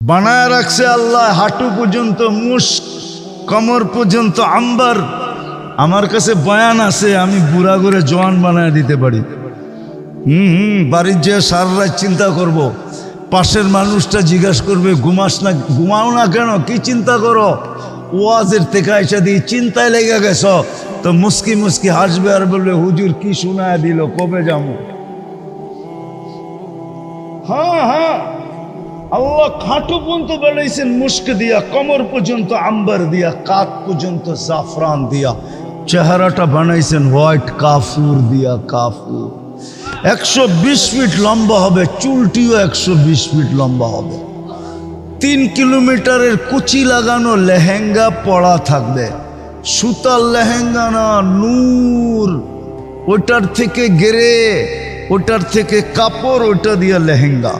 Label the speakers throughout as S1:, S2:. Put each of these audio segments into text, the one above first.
S1: বানায় রাখছে আল্লাহ হাঁটু পর্যন্ত মুস্ক, কমর পর্যন্ত আম্বার। আমার কাছে বয়ান আছে, আমি বুড়া করে জোয়ান বানায় দিতে পারি। বাড়ির যে সারা রাত চিন্তা করব, পাশের মানুষটা জিজ্ঞাসা করবে ঘুমাস না, ঘুমাও না কেন, কি চিন্তা করো? ওয়াজের থেকে এসে দিয়ে চিন্তায় লেগে গেছ, তো মুস্কি মুস্কি হাসবে আর বলবে হুজুর কি শোনায় দিল, কবে যাবো? হ্যাঁ হ্যাঁ, আল্লাহ খাটু পর্যন্ত বানাইছেন মুস্ক দিয়া, কমর পর্যন্ত আম্বার দিয়া, কাত পর্যন্ত জাফরান দিয়া, চেহারাটা বানাইছেন হোয়াইট কাফুর দিয়া। কাফুর 120 ফিট লম্বা হবে, চুলটিও 120 ফিট লম্বা হবে। 3 কিলোমিটারের কুচি লাগানো লেহেঙ্গা পরা থাকবে, সুতার লেহেঙ্গা না, নূর। ওটার থেকে গেরে, ওটার থেকে কাপড়, ওটা দিয়ে লেহেঙ্গা।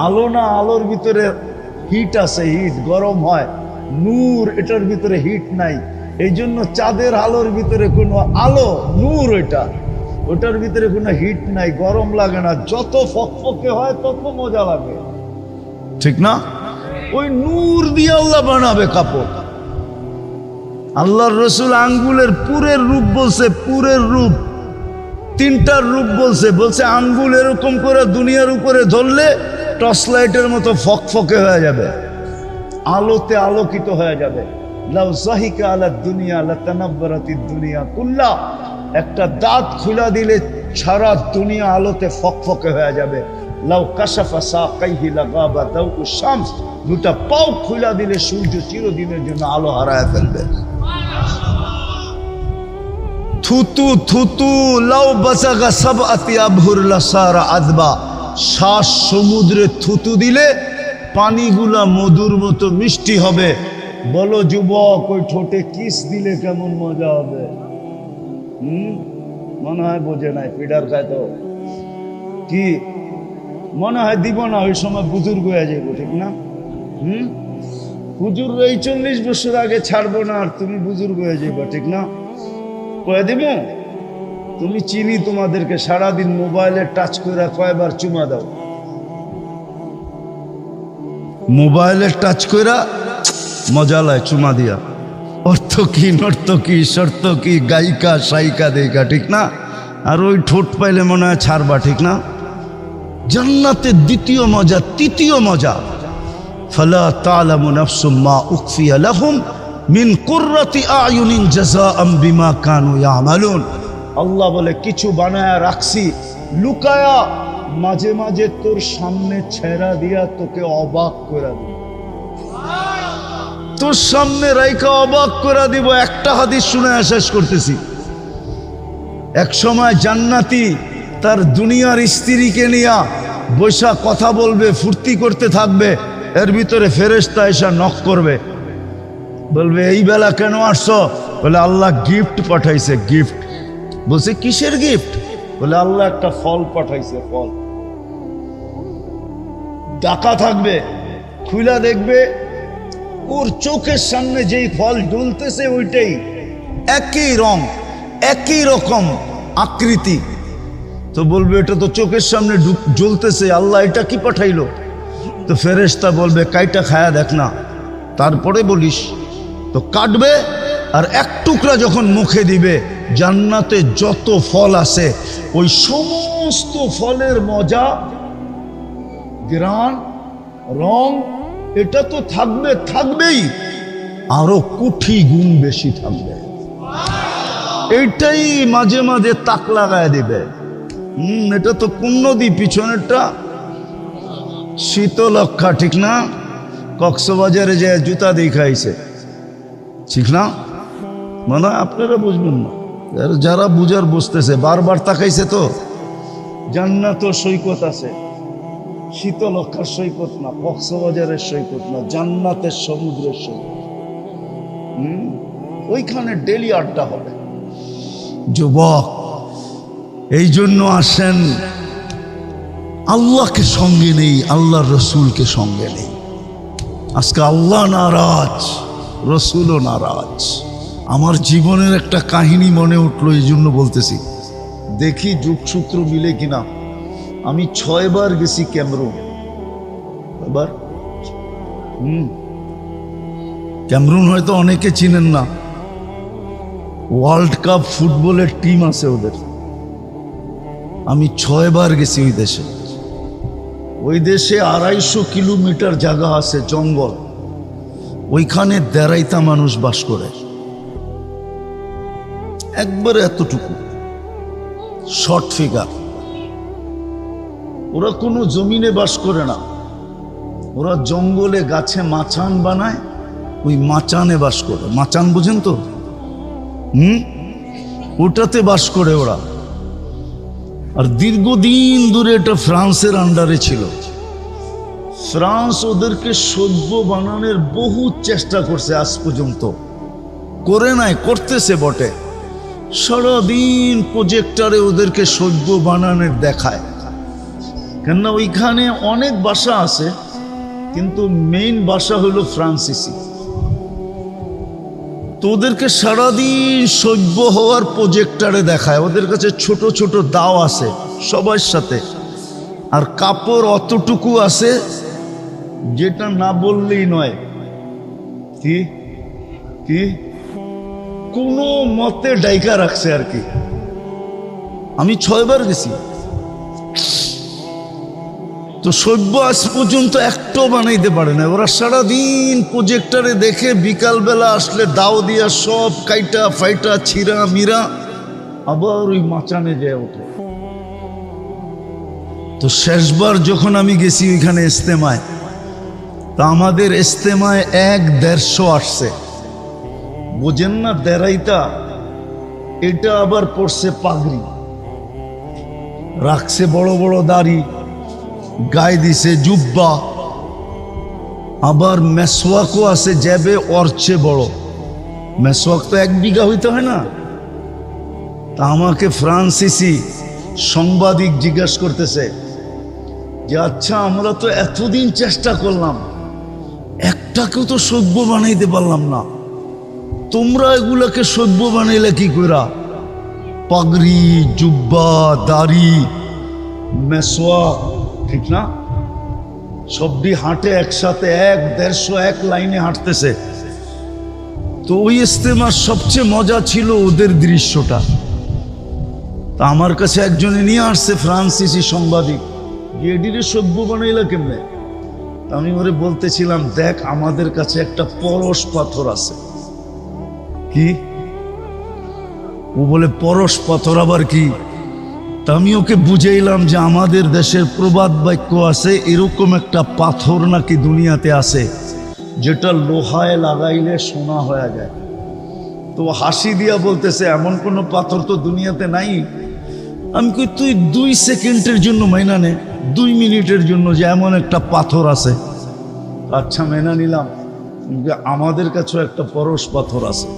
S1: আলো না, আলোর ভিতরে হিট আছে, হিট গরম হয়। নূর, এটার ভিতরে হিট নাই, এই জন্য চাঁদের আলোর ভিতরে কোনো আলো, নূর ওইটা, ওটার ভিতরে কোনো হিট নাই, গরম লাগে না। যত ফকফকে হয় তত মজা লাগে, ঠিক না? ওই নূর দিয়ে আল্লাহ বানাবে কাপড়। আল্লাহর রসুল আঙ্গুলের পুরের রূপ বলছে, পুরের রূপ, 3টার রূপ বলছে। বলছে আঙ্গুল এরকম করে দুনিয়ার উপরে ধরলে টর্চ লাইটের মতো ফকফকে হয়ে যাবে, আলোতে আলোকিত হয়ে যাবে। লাউ যাহিকা আলা দুনিয়া লাতানাব্বারাতিদ দুনিয়া কুল্লা, একটা দাঁত খুলা দিলে সারা দুনিয়া আলোতে ফকফকে হয়ে যাবে। লাউ কাশাফা সাকাইহি লাগাবা দাউ শামস, দুটা পাও খুলা দিলে সূর্য চিরদিনের জন্য আলো হারায় ফেলবে। থুতু থুতু লাউ বাসাগা সাবআতি আবহুর লাসারা আযবা, শ্বাস সমুদ্রে থুতু দিলে পানিগুলা মধুর মতো মিষ্টি হবে। বলো যুবক, ওই ঠোঁটে কিস দিলে কেমন মজা হবে? মনে হয় বোঝে নাই, পিডার খায় তো। কি মনে হয় দিব না, ওই সময় বুজুর্গ হয়ে যাইব, ঠিক না? হুজুর এই 40 বছর আগে ছাড়বো না, আর তুমি বুজুর্গ হয়ে যাইবা, ঠিক না? কয়ে দিব তুমি চিনি তোমাদেরকে, সারাদিন মোবাইলে টাচ করে কয়বার চুমা দাও, মোবাইলে টাচ করে মজা লয় চুমা দিয়া। অর্থ কি, নর্ত কি, শর্ত কি, গায়িকা সাইকা দেইকা, ঠিক না? আর ওই ঠোঁট পাইলে মনে হয় ছাড়বা, ঠিক না? জান্নাতের দ্বিতীয় মজা, তৃতীয় মজা, ফালা তা'লামু নাফসুম মা উখফিয়া লাহুম মিন কুররাতি আয়ুনিন জাযাআম বিমা কানু ইয়ামালুন। আল্লাহ বলে কিছু বানায়া রাখছি লুকায়া, মাঝে মাঝে তোর সামনে ছেড়া দিয়া তোকে অবাক করে দিব, তোর সামনে রাইখা অবাক করে দিব। একটা হাদিস শুনে শেষ করতেছি। এক সময় জান্নাতি তার দুনিয়ার স্ত্রীকে নিয়া বৈশা কথা বলবে, ফুর্তি করতে থাকবে। এর ভিতরে ফেরেশতা এসে নক করবে, বলবে এই বেলা কেন আসছো? বলে আল্লাহ গিফট পাঠাইছে। গিফট? বলছে কিসের গিফট? বলে আল্লাহ একটা ফল পাঠাইছে, ফল। ডাকা থাকবে, খুলা দেখবে ওর চোখের সামনে যেই ফল ঢুলতেছে ওইটাই, একই রং, একই রকম আকৃতি। তো বলবে এটা তো চোখের সামনে জ্বলতেছে, আল্লাহ এটা কি পাঠাইলো? তো ফেরেশতা বলবে কাইটা খায়া দেখ না, তারপরে বলিস। তো কাটবে, আর এক টুকরা যখন মুখে দিবে, জান্নাতে যত ফল আছে ওই সমস্ত ফলের মজা, গ্রান, রং, এটা তো থাকবে, থাকবেই, আরো কোটি গুণ বেশি থাকবে। এইটাই মাঝে মাঝে তাক লাগায় দিবে। এটা তো কোন নদী? পিছনেরটা শীতলক্ষা, ঠিক না? কক্সবাজারে যে জুতা দিয়ে খাইছে, ঠিক না? মানে আপনারা বুঝবেন না, যারা বুঝার বুঝতেছে। বারবার তাকাইছে তো। জান্নাত সৈকত আছে, শীতলক্ষার সৈকত না, কক্সবাজারের সৈকত না, জান্নাতের সমুদ্রের সৈকত। ওইখানে ডেলি আড্ডা হবে। যুবক, এই জন্য আসেন, আল্লাহকে সঙ্গে নেই, আল্লাহর রসুলকে সঙ্গে নেই। আজকে আল্লাহ নারাজ, রসুলও নারাজ। আমার জীবনের একটা কাহিনী মনে উঠলো, এই জন্য বলতেছি। দেখি যুগসূত্র মিলে কিনা। আমি 6 বার গেছি ক্যামেরুন। এবার ক্যামেরুন হয়তো অনেকে চিনেন না, ওয়ার্ল্ড কাপ ফুটবলের টিম আছে ওদের। আমি 6 বার গেছি ওই দেশে। ওই দেশে 250 কিলোমিটার জায়গা আছে জঙ্গল, ওইখানে দেড়াইতা মানুষ বাস করে, একবারে এতটুকু শর্ট ফিগার। ওরা কোনো জমিনে বাস করে না, ওরা জঙ্গলে গাছে মাচান বানায়, ওই মাচানে বাস করে। মাচান বুঝেন তো? ওটাতে বাস করে ওরা। আর দীর্ঘদিন ধরে এটা ফ্রান্সের আন্ডারে ছিল। ফ্রান্স ওদেরকে সভ্য বানানোর বহু চেষ্টা করছে, আজ পর্যন্ত করে নাই, করতেছে বটে। সারাদিন প্রজেক্টরে ওদেরকে সভ্য বানানোর দেখায়, কেননা ওইখানে অনেক ভাষা আছে, কিন্তু মেইন ভাষা হলো ফ্রান্সিসি। তো ওদেরকে সারাদিন সভ্য হওয়ার প্রজেক্টরে দেখায়। ওদের কাছে ছোট ছোট দাও আছে সবার সাথে, আর কাপড় অতটুকু আছে যেটা না বললেই নয়। কি কি কোনো মতে ডাইকা রাখছে আর কি। আমি 6 বার গেছি। তো সভ্য আজ পর্যন্ত একটাও বানাইতে পারে না। ওরা সারাদিন প্রজেক্টরে দেখে, বিকালবেলা আসলে দাও দিয়া সব কাইটা ফাইটা ছিঁড়া মিরা আবার ওই মাচানে যায় ওঠে। তো শেষবার যখন আমি গেছি ওইখানে ইস্তেমায়, তা আমাদের ইস্তেমায় 1-150 আসছে। বোঝেন না দেড়াইতা, এটা আবার পড়ছে পাগড়ি, রাখছে বড় বড় দাড়ি, গায়ে দিছে জুব্বা, আবার মেসওয়াকও আছে যাবে ওর চেয়ে বড়। মেসওয়াক তো 1 বিঘা হইতে হয় না। তা আমাকে ফ্রান্সিসি সাংবাদিক জিজ্ঞাসা করতেছে যে আচ্ছা, আমরা তো এতদিন চেষ্টা করলাম, একটাকেও তো সভ্য বানাইতে পারলাম না, তোমরা এগুলাকে সভ্য বানাইলে কি কইরা? পাগড়ি, জুব্বা, দাড়ি, মেসওয়াক, ঠিক না? সবটি হাঁটে একসাথে, 1-150 এক লাইনে হাঁটতেছে। তো ওই ইস্তেমার সবচেয়ে মজা ছিল ওদের দৃশ্যটা। তা আমার কাছে একজনে নিয়ে আসছে ফ্রান্সিসি সাংবাদিক, এডিরে সভ্য বানাইলা কেমনে? আমি ওরে বলতেছিলাম, দেখ আমাদের কাছে একটা পরশ পাথর আছে। কি? ও বলে পরশ পাথর আবার কি? তা আমি ওকে বুঝাইলাম যে আমাদের দেশের প্রবাদ বাক্য আছে, এরকম একটা পাথর নাকি দুনিয়াতে আছে যেটা লোহায় লাগাইলে সোনা হয়ে যায়। তো হাসি দিয়া বলতেছে, এমন কোনো পাথর তো দুনিয়াতে নাই। আমি কই, তুই 2 সেকেন্ডের জন্য মাইনা নে, 2 মিনিটের জন্য, যে এমন একটা পাথর আছে। আচ্ছা মেনা নিলাম, আমাদের কাছেও একটা পরশ পাথর আছে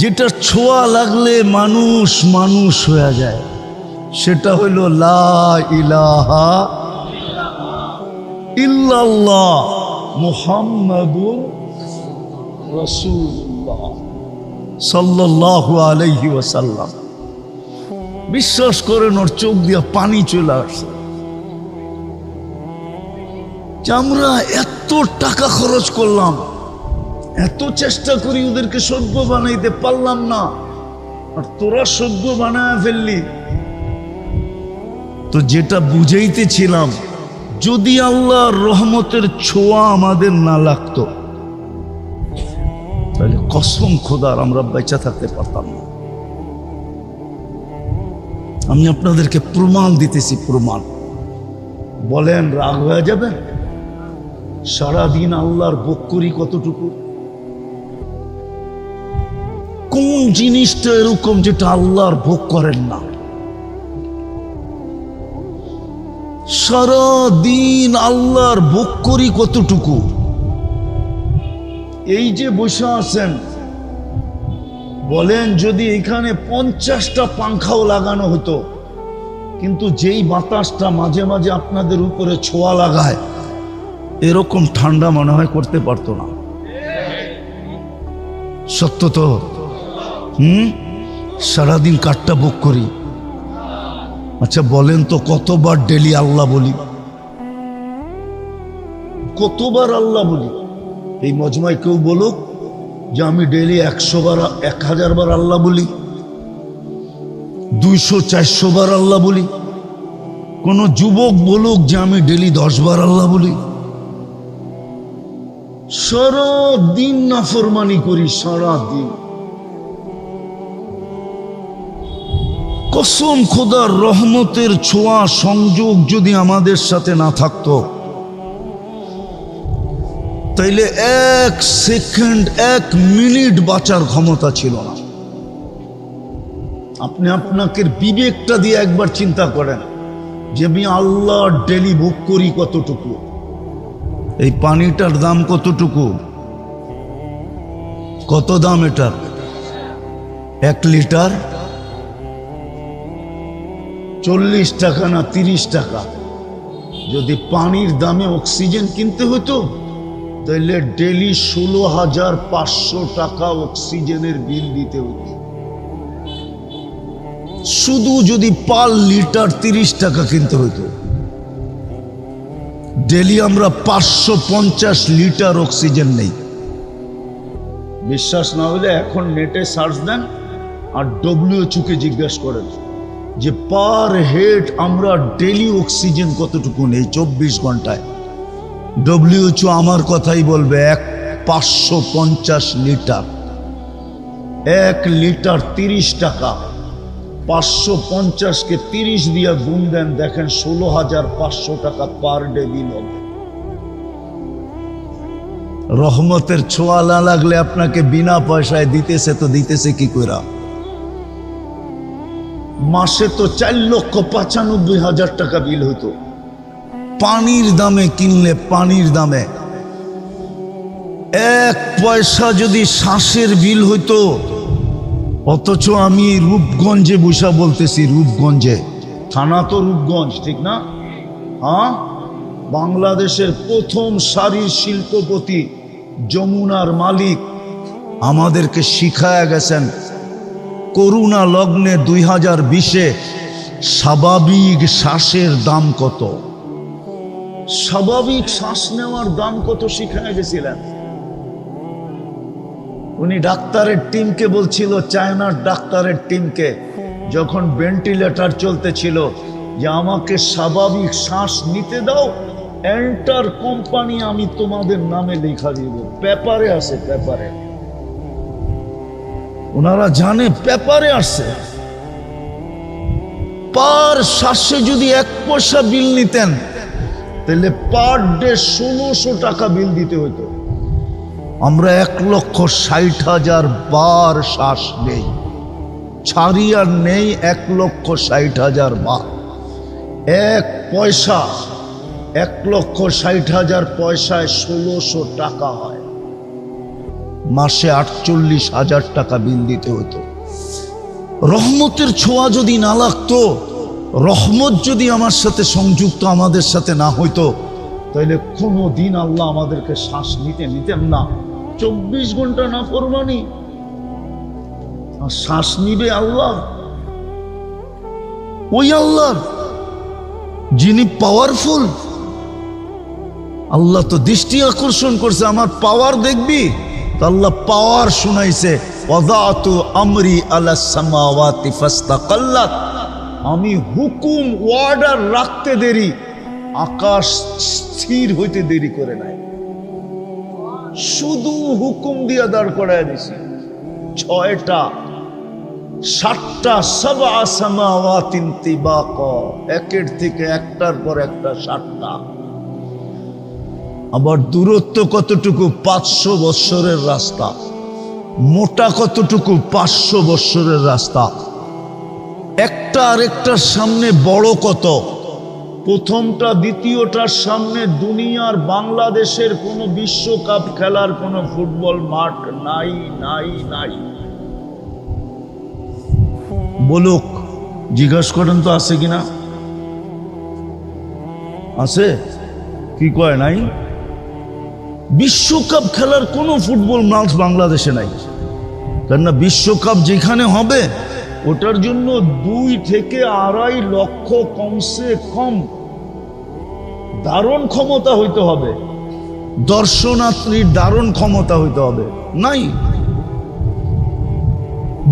S1: যেটা ছোঁয়া লাগলে মানুষ মানুষ হয়ে যায়। সেটা হইল লা ইলাহা ইল্লাল্লাহ মুহাম্মাদুর রাসূলুল্লাহ সাল্লাল্লাহু আলাইহি ওয়াসাল্লাম। বিশ্বাস করেন, ওর চোখ দিয়া পানি চলে আসছে। আমরা এত টাকা খরচ করলাম, এত চেষ্টা করি, ওদেরকে সভ্য বানাইতে পারলাম না, আর তোরা সভ্য বানায় ফেললি। তো যেটা বুঝাইতেছিলাম, যদি আল্লাহর রহমতের ছোঁয়া আমাদের না লাগতো, তাহলে কসম খোদার আমরা বেঁচে থাকতে পারতাম না। আমি আপনাদেরকে প্রমাণ দিতেছি, প্রমাণ। বলেন রাগ হয়ে যাবে? সারাদিন আল্লাহর ভোগ করি কতটুকু? কোন জিনিসটা এরকম যেটা আল্লাহর ভোগ করেন না? সারাদিন আল্লাহর ভোগ করি কতটুকু? এই যে বসে আছেন, বলেন যদি এখানে 50টা পাংখাও লাগানো হতো, কিন্তু যেই বাতাসটা মাঝে মাঝে আপনাদের উপরে ছোঁয়া লাগায়, এরকম ঠান্ডা মনে হয় করতে পারতো না। সত্য তো? সারাদিন কাঠটা ভোগ করি। আচ্ছা বলেন তো, কতবার ডেলি আল্লাহ বলি? কতবার আল্লাহ বলি? এই মজমায় কেউ বলুক যে আমি ডেইলি 100 বার 1000 বার আল্লাহ বলি, 200-400 বার আল্লাহ বলি। কোন যুবক বলুক যে আমি ডেইলি 10 বার আল্লাহ বলি। সারা দিন নাফরমানি করি, সারা দিন। কসম খোদার, রহমতের ছোঁয়া সংযোগ যদি আমাদের সাথে না থাকতো, তাইলে 1 সেকেন্ড 1 মিনিট বাঁচার ক্ষমতা ছিল না। আপনি আপনাকে বিবেকটা দিয়ে একবার চিন্তা করেন যে আমি আল্লাহ ডেলি ভোগ করি কতটুকু। এই পানিটার দাম কতটুকু? কত দাম এটার? 1 লিটার 40 টাকা না 30 টাকা। যদি পানির দামে অক্সিজেন কিনতে হতো তাহলে ডেলি 16,500 টাকা অক্সিজেনের বিল দিতে হতো। শুধু যদি পার লিটার 30 টাকা কিনতে হতো, ডেলি আমরা 550 লিটার অক্সিজেন নেই। বিশ্বাস না হলে এখন নেটে সার্চ দেন আর WHO কে জিজ্ঞেস করেন যে পার হেড আমরা ডেলি অক্সিজেন কতটুকু নেই 24 ঘন্টায়। WHO আমার কথাই বলবে 550 লিটার। 1 লিটার 30 টাকা, 550 কে 30 দিয়ে গুণ দেন, দেখেন 16,500 টাকা পার ডে বিল হবে। রহমতের ছোঁয়া না লাগলে আপনাকে বিনা পয়সায় দিতেছে তো দিতেছে কি করে? মাসে তো 4,95,000 টাকা বিল হতো পানির দামে কিনলে। পানির দামে 1 পয়সা যদি শ্বাসের বিল হইতো। অথচ আমি রূপগঞ্জে বসা বলতেছি, রূপগঞ্জে, থানা তো রূপগঞ্জ, ঠিক না? হ্যাঁ, বাংলাদেশের প্রথম সারির শিল্পপতি যমুনার মালিক আমাদেরকে শিখায়া গেছেন করোনা লগ্নে 2020-এ স্বাভাবিক শ্বাসের দাম কত। স্বাভাবিক শ্বাস নেওয়ার দাম কত শিখায়া গেছিলেন। উনি ডাক্তারের টিমকে বলছিল, চায়নার ডাক্তারের টিমকে, যখন ভেন্টিলেটর চলতেছিল, যে আমাকে স্বাভাবিক শ্বাস নিতে দাও, এন্টার কোম্পানি আমি তোমাদের নামে লেখা দিব। পেপারে আছে, পেপারে। ওনারা জানে পেপারে আসছে। পার শ্বাসে যদি 1 পয়সা বিল নিতেন তাহলে পার ডে 1600 টাকা বিল দিতে হইতো। আমরা 1,60,000 বার শ্বাস নেই, ছাড়ি আর নেই 1,60,000 বার। 1 পয়সা 1,60,000 পয়সায় 1600 টাকা হয়। মাসে 48,000 টাকা বিল দিতে হতো। রহমতের ছোঁয়া যদি না লাগতো, রহমত যদি আমার সাথে সংযুক্ত আমাদের সাথে না হইতো, তাহলে কোনো দিন আল্লাহ আমাদেরকে শ্বাস নিতেন না। 24 ঘন্টা না ফরমানি, আর শ্বাস নিবে আল্লাহ, ওই আল্লাহ যিনি পাওয়ারফুল। আল্লাহ তো দৃষ্টি আকর্ষণ করছে, আমার পাওয়ার দেখবি? আল্লাহ পাওয়ার শুনাইছে, ওয়াদাতু আমরি আলাস সামাওয়াতি ফাস্তাকাল্লাত। আমি হুকুম অর্ডার রাখতে দেরি, আকাশ স্থির হইতে দেরি করে নাই। শুধু হুকুম দিয়া দাঁড় করায় দিছি। 6টা 7টা সাবআ সামাওয়াতিন তিবাকা, একের থেকে একটার পর একটা 7টা। আবার দূরত্ব কতটুকু? 500 বৎসরের রাস্তা। মোটা কতটুকু? 500 বৎসরের রাস্তা। একটা আরেকটার সামনে বড় কত? প্রথমটা দ্বিতীয়টার সামনে দুনিয়ার বাংলাদেশের কোনো বিশ্বকাপ খেলার কোনো ফুটবল মাঠ নাই, নাই, নাই। বলুক, জিজ্ঞাসা করেন তো আছে কিনা? আছে? কি কয় নাই? বিশ্বকাপ খেলার কোনো ফুটবল মাঠ বাংলাদেশে নাই। কেননা বিশ্বকাপ যেখানে হবে ওটার জন্য 2 থেকে 2.5 লক্ষ কমসে কম ধারণ ক্ষমতা হইতে হবে। দর্শনার্থীর ধারণ ক্ষমতা হইতে হবে নাই।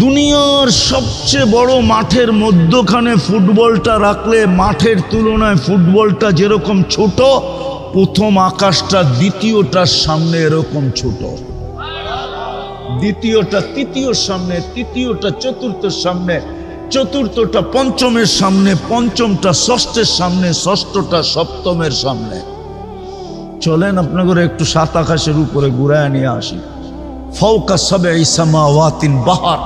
S1: দুনিয়ার সবচেয়ে বড় মাঠের মধ্যখানে ফুটবলটা রাখলে মাঠের তুলনায় ফুটবলটা যেরকম ছোট, প্রথম আকাশটা দ্বিতীয়টার সামনে এরকম ছোট, দ্বিতীয়টা তৃতীয়র সামনে, তৃতীয়টা চতুর্থের সামনে, চতুর্থটা পঞ্চমের সামনে, পঞ্চমটা ষষ্ঠের সামনে, ষষ্ঠটা সপ্তমের সামনে। চলেন আপনাদের একটু সাত আকাশের উপরে ঘুরায় নিয়ে আসি। ফাওকা সাবঈ সামাওয়াতিন বাহার,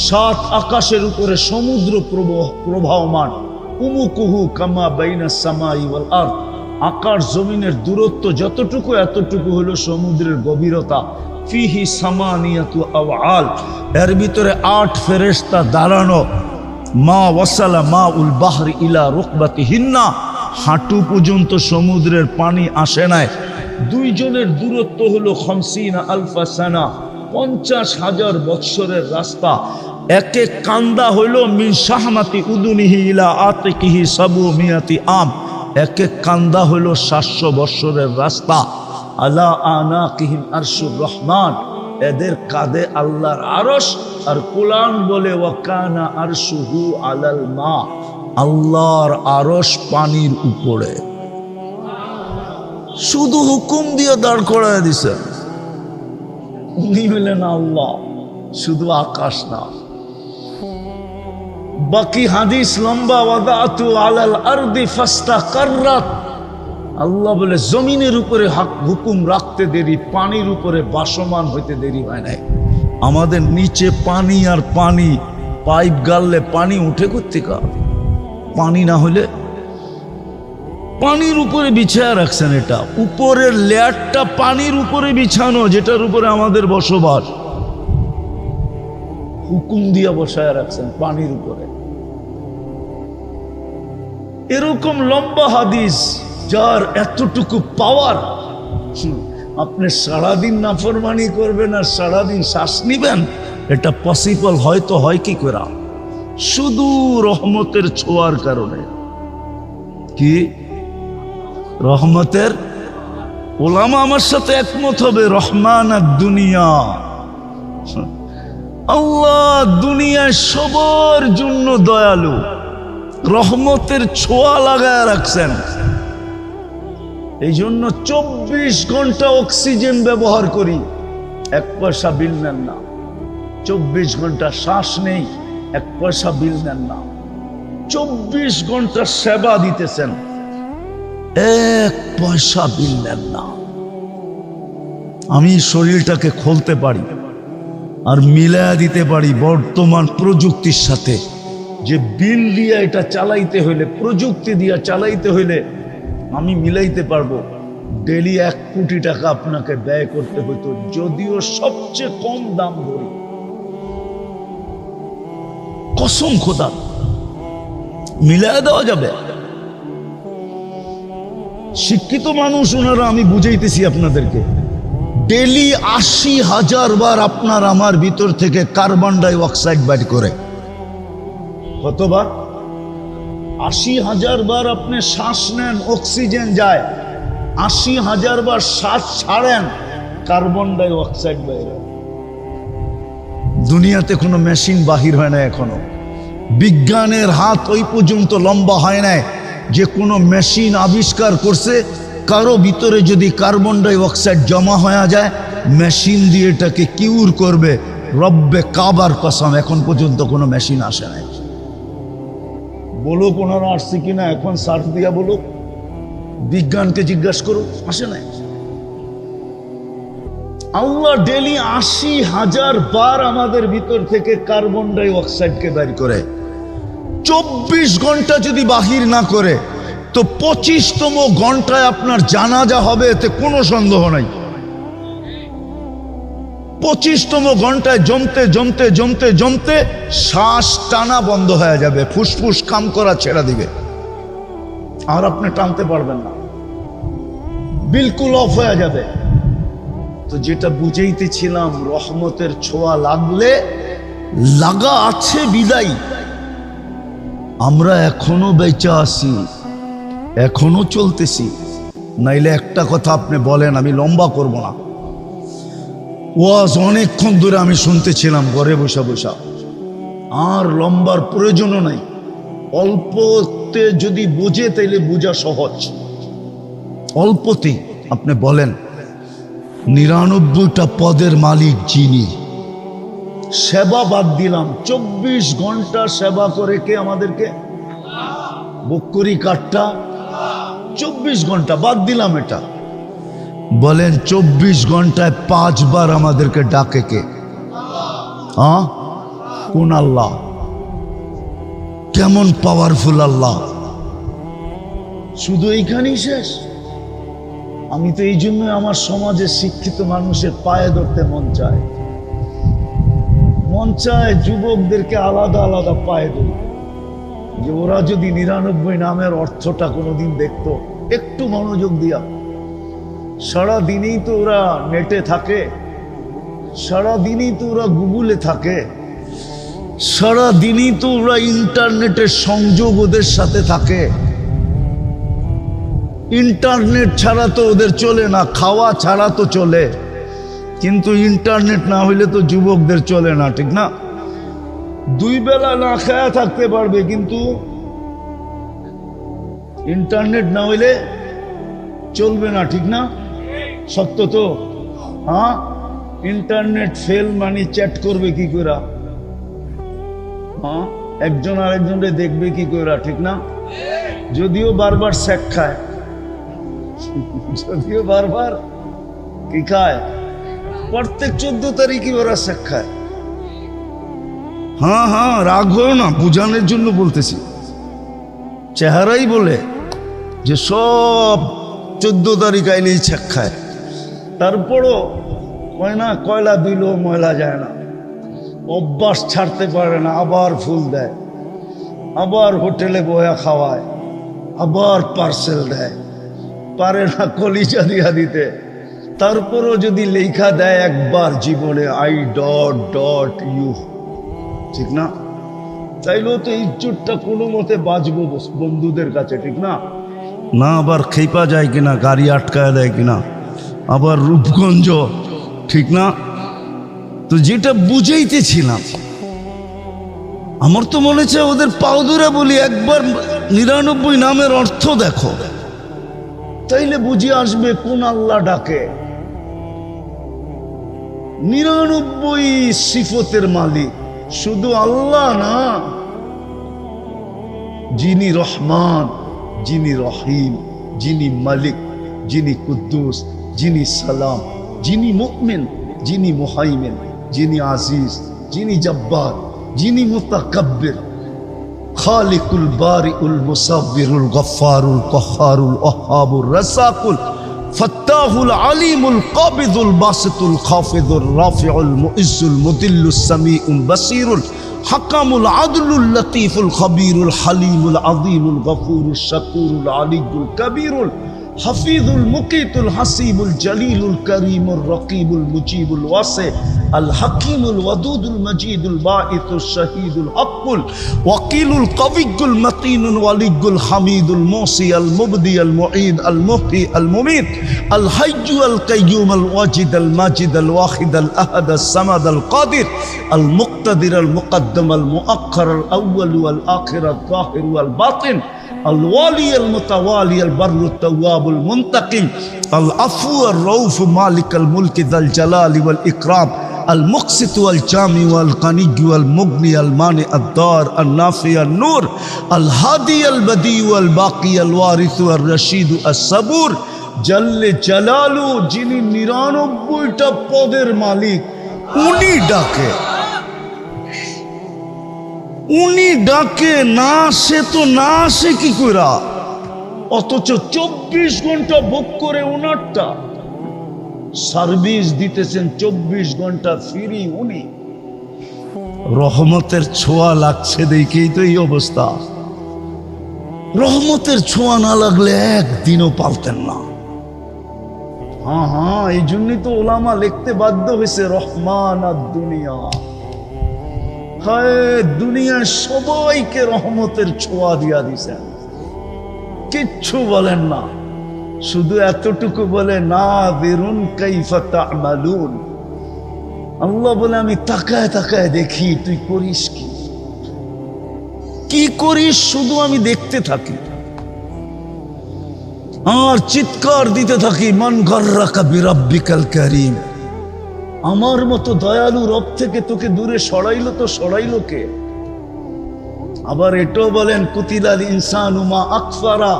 S1: সাত আকাশের উপরে সমুদ্র প্রবাহমান। উমুকুহু কামা বাইনা সামাই ওয়াল আরদ, আকাশ জমিনের দূরত্ব যতটুকু এতটুকু হলো সমুদ্রের গভীরতা। ফিহি সামানিয়াতু আওয়াল, এর ভিতরে 8 ফেরেশতা দাঁড়ানো। মা ওয়াসালা মা উল বাহরি ইলা রুকবাতিহিন্না, হাঁটু পর্যন্ত সমুদ্রের পানি আসে নাই। দুইজনের দূরত্ব হলো 50 আলফা সানা, 50,000 বৎসরের রাস্তা। এক এক কান্দা হইল মিন শাহমাতি উদুনিহি ইলা আতিকিহি সাবু মিয়াতি আম, এক এক কান্দা হইল 700 বৎসরের রাস্তা। আলা আনাকিহিম আরশুর রহমান, এদের কাঁধে আল্লাহর আরশ। আর কোরআন বলে ওয়াকানা আরশুহু আলাল মা, আল্লাহর আরশ পানির উপরে। শুধু হুকুম দিয়ে দাঁড় করায় দিছেন, উনি হলেন আল্লাহ, শুধু আকাশ না। বাকি হাদিস লম্বা, ওয়াদাতু আলাল আরদি ফাস্তাকাররাত, আল্লাহ বলে জমিনের উপরে হুকুম রাখতে দেরি, পানির উপরে বাসমান হইতে দেরি হয় নাই। আমাদের নিচে পানি আর পানি, পাইপ গাললে পানি উঠে করতে কা, পানি না হলে পানির উপরে বিছায়া রাখছেন। এটা উপরের লেয়ারটা পানির উপরে বিছানো, যেটার উপরে আমাদের বসবাস, হুকুম দিয়া বসায় রাখছেন পানির উপরে। এরকম লম্বা হাদিস যার এতটুকু পাওয়ার, আপনি সারাদিন নাফরমানি করবেন আর সারাদিন শ্বাস নিবেন, এটা পসিবল হয়তো হয় কি করে? শুধু রহমতের ছোঁয়ার কারণে। কি রহমতের? ওলামা আমার সাথে একমত হবে, রহমান আর দুনিয়া, আল্লাহ দুনিয়ায় সবার জন্য দয়ালু, রহমতের ছোঁয়া লাগায় রাখছেন। এই জন্য 24 ঘন্টা অক্সিজেন ব্যবহার করি, 1 পয়সা বিল নেন না। 24 ঘন্টা শ্বাস নেই, 1 পয়সা বিল নেন না। 24 ঘন্টা সেবা দিতেছেন, 1 পয়সা বিল নেন না। আমি শরীরটাকে খুলতে পারি আর মিলায়া দিতে পারি বর্তমান প্রযুক্তির সাথে, যে বিল দিয়ে এটা চালাইতে হইলে, প্রযুক্তি দিয়ে চালাইতে হইলে আমি মিলাইতে পারবো। ডেলি 1 কোটি টাকা আপনাকে ব্যয় করতে হইতো, যদিও সবচেয়ে কম দাম ধরি, কসম খোদা মিলায় দেওয়া যাবে। শিক্ষিত মানুষ ওনারা, আমি বুঝাইতেছি আপনাদেরকে, ডেলি 80,000 বার আপনার আমার ভিতর থেকে কার্বন ডাই অক্সাইড বাইর করে। কতবার? 80,000 বার আপনি শ্বাস নেন, অক্সিজেন যায়, 80,000 বার শ্বাস ছাড়েন, কার্বন ডাই অক্সাইড বাইরে। দুনিয়াতে কোনো মেশিন বাহির হয় না এখনো, বিজ্ঞানের হাত ওই পর্যন্ত লম্বা হয় নাই যে কোনো মেশিন আবিষ্কার করছে কারো ভিতরে যদি কার্বন ডাই অক্সাইড জমা হয়ে যায়, মেশিন দিয়ে এটাকে কিউর করবে। রব্বে কাবার কসম, এখন পর্যন্ত কোনো মেশিন আসে নাই। বলুক ওনারা আসছে কিনা, এখন সার্চ দিয়া বলুক, বিজ্ঞানকে জিজ্ঞাসা করুক, আসে নাই। আল্লাহ ডেলি 80,000 বার আমাদের ভিতর থেকে কার্বন ডাই অক্সাইডকে বের করে। 24 ঘন্টা যদি বাহির না করে, তো 25তম ঘন্টায় আপনার জানাজা হবে, এতে কোনো সন্দেহ নাই। 25তম ঘন্টায় জমতে জমতে জমতে জমতে শ্বাস টানা বন্ধ হয়ে যাবে, ফুসফুস কাম করা ছেড়ে দিবে, আর আপনি টানতে পারবেন না, বিলকুল অফ হয়ে যাবে। তো যেটা বুঝাইতেছিলাম, রহমতের ছোঁয়া লাগলে, লাগা আছে বিদায় আমরা এখনো বেঁচে আছি, এখনো চলতেছি। নাইলে একটা কথা আপনি বলেন, আমি লম্বা করব না। ওয়াজ অনেকক্ষণ ধরে আমি শুনতেছিলাম ঘরে বসা বসা, আর লম্বার প্রয়োজনও নাই। অল্পতে যদি বুঝে তাইলে বোঝা সহজ। অল্পতে আপনি বলেন 99টা পদের মালিক যিনি, সেবা বাদ দিলাম, 24 ঘন্টা সেবা করে কে আমাদেরকে? বকরি কাঠটা 24 ঘন্টা বাদ দিলাম এটা। বলেন 24 ঘন্টায় 5 বার আমাদেরকে ডাকে কে? হ্যাঁ, কোন আল্লাহ? কেমন পাওয়ারফুল আল্লাহ! শুধু এইখানেই শেষ? আমি তো এই জন্য আমার সমাজের শিক্ষিত মানুষের পায়ে ধরতে মন চায়, যুবকদেরকে আলাদা আলাদা পায়ে ধরি, যে ওরা যদি 99 নামের অর্থটা কোনোদিন দেখতো, একটু মনোযোগ দিয়া। সারাদিনই তো ওরা নেটে থাকে, সারাদিনই তো ওরা গুগলে থাকে, সারাদিনই তো ওরা ইন্টারনেটের সংযোগ ওদের সাথে থাকে। ইন্টারনেট ছাড়া তো ওদের চলে না, খাওয়া ছাড়া তো চলে, কিন্তু ইন্টারনেট না হইলে তো যুবকদের চলে না, ঠিক না? 2 বেলা না খায়া থাকতে পারবে, কিন্তু ইন্টারনেট না হইলে চলবে না, ঠিক না? সত্য তো? হ্যাঁ, ইন্টারনেট ফেল মানে চ্যাট করবে কি করে? হ্যাঁ, একজন আরেকজনকে দেখবে কি করে, ঠিক না? যদিও বারবার স্যাক খায়, যদিও বারবার কি খায়, প্রত্যেক 14 তারিখই ওরা স্যাক খায়। হ্যাঁ হ্যাঁ, রাগ হও না, বুঝানোর জন্য বলতেছি। চেহারাই বলে যে সব 14 তারিখ আইলেই স্যাক খায়। তারপরও কয় না, কয়লা দিলেও ময়লা যায় না, অভ্যাস ছাড়তে পারে না, আবার ফুল দেয়, আবার হোটেলে বয়া খাওয়ায়, আবার পার্সেল দেয়, পারে না কলিজা দিয়া দিতে। তারপরও যদি লেখা দেয় একবার জীবনে I.U, ঠিক না? চাইলেও তো ইজ্জতটা কোনো মতে বাঁচবো বন্ধুদের কাছে, ঠিক না? না আবার খেপা যায় কিনা, গাড়ি আটকায় দেয় কিনা, আবার রূপগঞ্জ, ঠিক না? তো যেটা বুঝাইতেছিলাম, আমার তো মনে হচ্ছে ওদের পাও ধরে বলি, একবার 99 নামের অর্থ দেখো, তাইলে বুঝে আসবে কোন আল্লাহ ডাকে। 99 সিফতের মালিক শুধু আল্লাহ না, যিনি রহমান, যিনি রহিম, যিনি মালিক, যিনি কুদ্দুস, যিনি সালাম, যিনি মুমিন, যিনি মুহাইমিন, যিনি আজিজ, যিনি জব্বার, যিনি মুতাকাব্বির, খালিকুল বারিউল মুসাব্বিরুল গফফারুল কহ্হারুল ওয়াহ্হাবুর রাসাকুল ফাত্তাহুল আলিমুল কাবিদুল বাসিতুল খাফিদুর রাফিউল মুইজ্জুল মুদিল্লুস সামিউল বাসিরুল হাকামুল আদলুল লতীফুল খবীরুল হালিমুল আযীমুল গফুরুশ শাকুরুল আলিয়ুল কবীরুল হাফিজুল মুকিতুল হাসিবুল জলিলুল করিমুর রকিবুল মুজিবুল ওয়াসি আল হাকিমুল ওয়াদুদুল মজিদুল বাঈসুশ শাহীদুল হকুল ওয়াকিলুল কবিয়ুল মতিনুল ওয়ালিয়ুল হামিদুল মুসি আল মুবদি আল মুঈদ আল মুহয়ি আল মুমীত আল হাইয়্যু আল কাইয়্যুম আল ওয়াজিদ আল মাজিদ আল ওয়াহিদ আল আহাদ আল সামাদ আল কাদির আল মুক্তাদির আল মুকদ্দম আল মুআক্খার আল আউয়াল ওয়াল আখির আল যাহির ওয়াল বাতিন الوالي المتوالي البر التواب المنتقم العفو الرؤوف مالك الملك ذا الجلال والإكرام المقسط والجامع والغني والمغني المانع الضار النافع النور الهادي البديع والباقي الوارث الرشيد الصبور جل جلاله যিনি 99টা পদের মালিক, উনি ডাকে, উনি ডাকে না, সে তো না আসে কি কইরা? অথচ 24 ঘন্টা বুক করে উনারটা সার্ভিস দিতেছেন, 24 ঘন্টা ফ্রি উনি। রহমতের ছোঁয়া লাগছে দেখেই তো এই অবস্থা। রহমতের ছোঁয়া না লাগলে একদিনও পালতেন না। হ্যাঁ হ্যাঁ, এই জন্যই তো ওলামা লিখতে বাধ্য হয়েছে রহমান আর দুনিয়া। হায়, দুনিয়ার সবাইকে রহমতের ছোঁয়া দিয়া দিছেন, কিচ্ছু বলেন না। শুধু এতটুকু বলে নাযিরুন কাইফা তা'মালুন। আল্লাহ বলে আমি তাকায় তাকায় দেখি তুই করিস কি করিস, শুধু আমি দেখতে থাকি আর চিৎকার দিতে থাকি, মান গাররাকা বিরাব্বিকাল কারীম। আমার মতো দয়ালু রব থেকে তোকে দূরে সরাইলো তো সরাইলো কে? আবার এটাও বলেন কুতিলাল ইনসানু মা আকফারা,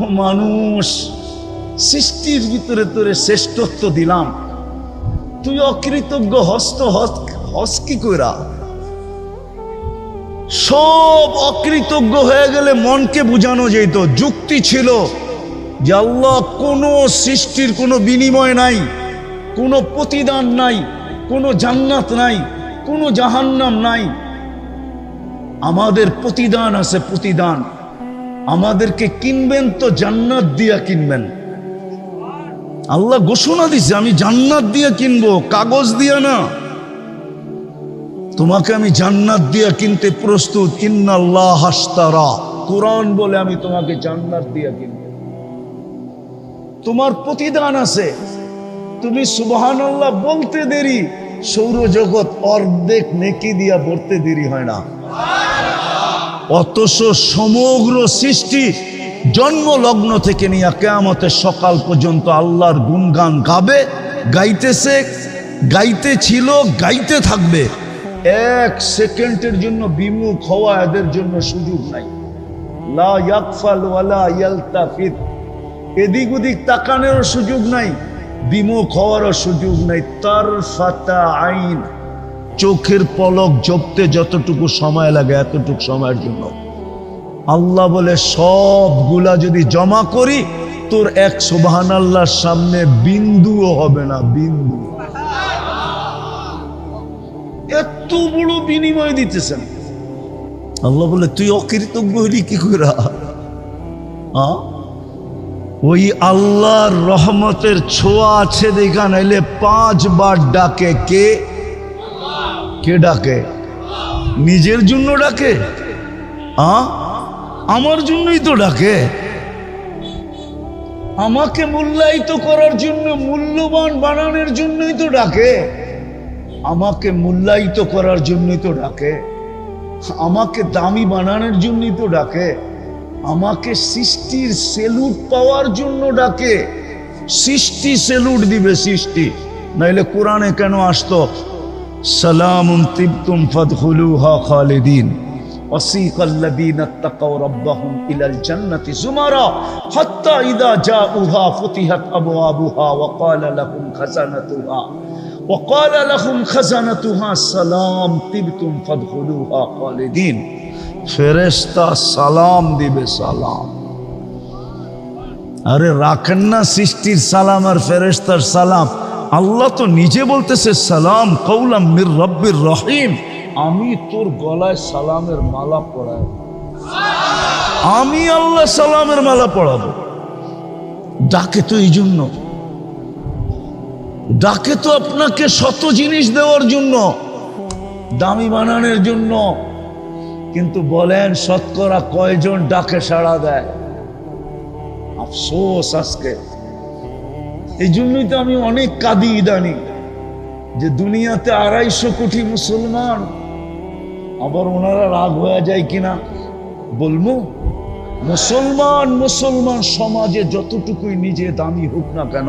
S1: ও মানুষ সৃষ্টির ভিতরে তোরে শ্রেষ্ঠত্ব দিলাম, তুই অকৃতজ্ঞ হস কি কইরা? সব অকৃতজ্ঞ হয়ে গেলে মনকে বুঝানো যেত, যুক্তি ছিল যে আল্লাহ কোনো সৃষ্টির কোনো বিনিময় নাই, কোনো প্রতিদান নাই, কোনো জান্নাত নাই, কোনো জাহান্নাম নাই। আমাদের প্রতিদান আছে, প্রতিদান। আমাদেরকে কিনবেন তো জান্নাত দিয়া কিনবেন। আল্লাহ ঘোষণা দিছে আমি জান্নাত দিয়া কিনবো, কাগজ দিয়া না। তোমাকে আমি জান্নাত দিয়া কিনতে প্রস্তুত। ইন্নাল্লাহ আশতারা, কুরআন বলে আমি তোমাকে জান্নাত দিয়া কিনবো। তোমার প্রতিদান আছে। তুমি সুবহানাল্লাহ বলতে দেরি, সৌরজগৎ অর্ধেক নেকি দিয়া ভরতে দেরি হয় না। অথচ সমগ্র সৃষ্টি জন্ম লগ্ন থেকে নিয়ে কিয়ামতের সকাল পর্যন্ত আল্লাহর গুণগান গাবে, গাইতেছে, গাইতে ছিল, গাইতে থাকবে। এক সেকেন্ডের জন্য বিমুখ হওয়া এদের জন্য সুযোগ নাই। লা ইয়াকফাল ওয়ালা ইয়ালতাফিত, এদিক ওদিক তাকানোর সুযোগ নাই, বিমুখ হওয়ারও সুযোগ নাই। তারফাতা আইন, চোখের পলক জপতে যতটুকু সময় লাগে এতটুকু সময়ের জন্য। আল্লাহ বলে সবগুলা যদি জমা করি তোর এক সুবহানাল্লাহর সামনে বিন্দুও হবে না, বিন্দু। এত বড় বিনিময় দিতেছেন। আল্লাহ বলে তুই অকৃতজ্ঞ হলি কি করে? ওই আল্লাহর রহমতের ছোঁয়া আছে দেখা, নাইলে 5 বার ডাকে কে? কে ডাকে? নিজের জন্য ডাকে? আমার জন্যই তো ডাকে। আমাকে মূল্যায়িত করার জন্য, মূল্যবান বানানোর জন্যই তো ডাকে। আমাকে মূল্যায়িত করার জন্যই তো ডাকে। আমাকে দামি বানানোর জন্যই তো ডাকে। আমাকে সৃষ্টির সেলুট পাওয়ার জন্য ডাকে। সৃষ্টি সেলুট দিবে, সৃষ্টি। নাইলে কোরআনে কেন আসতো সালামুন তিবতুম ফাদখুলুহা খালিদিন ওয়াসিকাল্লাযীনা তাকাউ রাব্বাহুম ইলাল জান্নাতি যুমারা হাত্তা ইযা জাউহা ফুতিহাত আবওয়াবুহা ওয়াকালা লাহুম খাজানাতুহা সালাম তিবতুম ফাদখুলুহা খালিদিন। ফেরেশতা সালাম দিবে, সালাম। আরে রাখেন না সৃষ্টির সালাম আর ফেরেশতার সালাম। আল্লাহ তো নিজে বলতেছে সালাম কওলাম মির রব্বির রহিম। আমি তোর গলায় সালামের মালা পরাবো, আমি আল্লাহ সালামের মালা পরাবো। ডাকে তো এই জন্য, ডাকে তো আপনাকে শত জিনিস দেওয়ার জন্য, দামি বানানোর জন্য। কিন্তু বলেন শতকরা কয়জন ডাকে সাড়া দেয়? আফসোস আজকে। এই জন্যই তো আমি অনেক কাঁদি ইদানি, যে দুনিয়াতে 250 কোটি মুসলমান, আবার ওনারা রাগ হয়ে যায় কিনা বলবো। মুসলমান মুসলমান সমাজে যতটুকুই নিজে দামি হোক না কেন,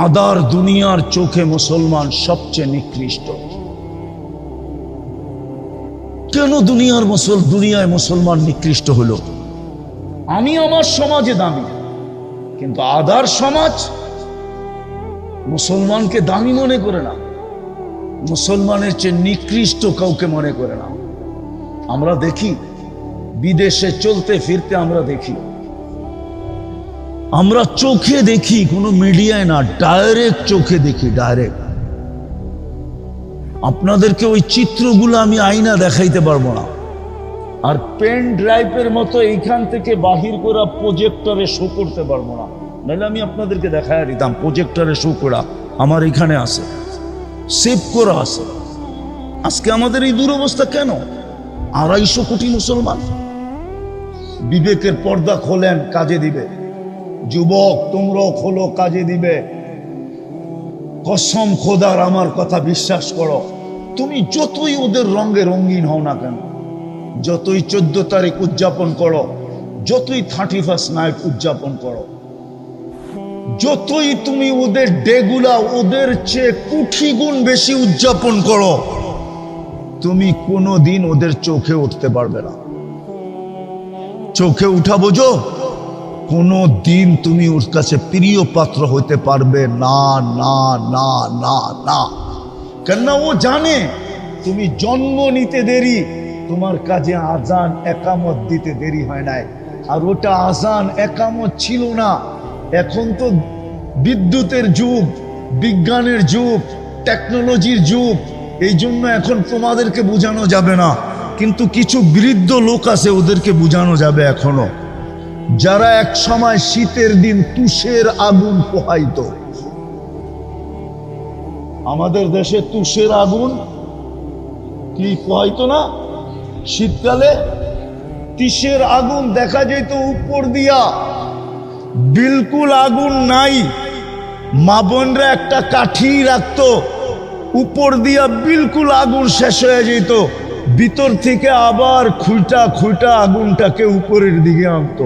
S1: আদার দুনিয়ার চোখে মুসলমান সবচেয়ে নিকৃষ্ট। কেন দুনিয়ায় মুসলমান নিকৃষ্ট হলো? আমি আমার সমাজে দামি, কিন্তু আদার সমাজ মুসলমানকে দামি মনে করে না, মুসলমানের চেয়ে নিকৃষ্ট কাউকে মনে করে না। আমরা দেখি বিদেশে চলতে ফিরতে, আমরা দেখি, আমরা চোখে দেখি, কোনো মিডিয়ায় না, ডাইরেক্ট চোখে দেখি, ডাইরেক্ট। আপনাদেরকে ওই চিত্রগুলো আমি আয়না দেখাইতে পারবো না। আর পেন ড্রাইভের মতো এইখান থেকে বাহির করা প্রজেক্টরে শো করতে পারবো না, নাহলে আমি আপনাদেরকে দেখায় দিতাম। প্রজেক্টরে শো করা আমার এখানে আছে, সেভ করা আছে। আজকে আমাদের এই দুরবস্থা কেন? 250 কোটি মুসলমান। বিবেকের পর্দা খোলেন, কাজে দিবে। যুবক তোমরাও খোলো, কাজে দিবে। কসম খোদার, আমার কথা বিশ্বাস করো, তুমি যতই ওদের রঙে রঙিন হও না কেন, যতই 14 তারিখ উদযাপন করো, যতই 31st নাইট উদযাপন করো, যতই তুমি ওদের ডেগুলা ওদের চেয়ে কোটি গুণ বেশি উদযাপন করো, তুমি কোনোদিন ওদের চোখে উঠতে পারবে না। চোখে উঠা বোঝো, কোনো দিন তুমি ওর কাছে প্রিয় পাত্র হইতে পারবে না, না না না না। কেননা ও জানে তুমি জন্ম নিতে দেরি, তোমার কাজে আজান একামত দিতে দেরি হয় নাই। আর ওটা আজান একামত ছিল না। এখন তো বিদ্যুতের যুগ, বিজ্ঞানের যুগ, টেকনোলজির যুগ, এই জন্য এখন তোমাদেরকে বোঝানো যাবে না। কিন্তু কিছু বৃদ্ধ লোক আছে, ওদেরকে বোঝানো যাবে এখনো, যারা এক সময় শীতের দিন তুষের আগুন পোহাইতো। আমাদের দেশে তুষের আগুন কি পোহাইতো না? শীতকালে তিসের আগুন দেখা যেত উপর দিয়া, বিলকুল আগুন নাই। মা বোনরা একটা কাঠি রাখতো, উপর দিয়া বিলকুল আগুন শেষ হয়ে যেত, ভিতর থেকে আবার খুঁটা খুঁটা আগুনটাকে উপরের দিকে আনতো।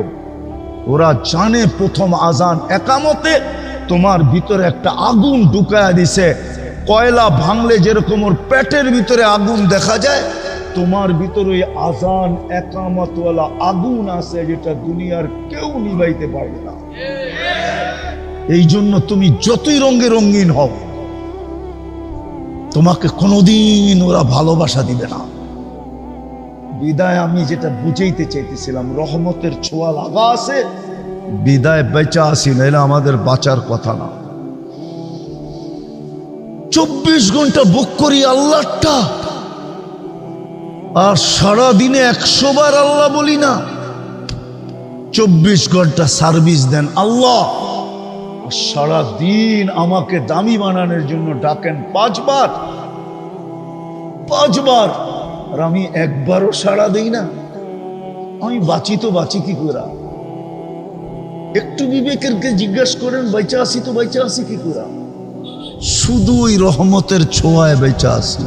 S1: ওরা জানে প্রথম আজান একামতে তোমার ভিতরে একটা আগুন ঢুকায়া দিছে। কয়লা ভাঙলে যেরকম ওর পেটের ভিতরে আগুন দেখা যায়, তোমার ভিতরে ওই আজান একামতওয়ালা আগুন আছে, যেটা দুনিয়ার কেউ নিভাইতে পারবে না। এই জন্য তুমি যতই রঙে রঙিন হও, তোমাকে কোনোদিন ওরা ভালোবাসা দিবে না। বিদায় আমি যেটা বুঝাইতে চাইতেছিলাম, রহমতের ছোঁয়া লাগা আছে, বিদায় বেঁচা আসি, নাইলে আমাদের বাঁচার কথা না। 24 ঘন্টা বুক করি আল্লাহটা, আর সারা দিনে 100 বার আল্লাহ বলি না। 24 ঘন্টা সার্ভিস দেন আল্লাহ, সারা দিন আমাকে দামি বানানোর জন্য ডাকেন 5 বার। আর আমি একবারও সাড়া দেই না। আমি বাঁচি তো বাঁচি কি করে? একটু বিবেকেরকে জিজ্ঞাসা করেন, বেঁচে আসি তো বেঁচে আসি কি করে? শুধু ওই রহমতের ছোঁয়ায় বেঁচে আসি।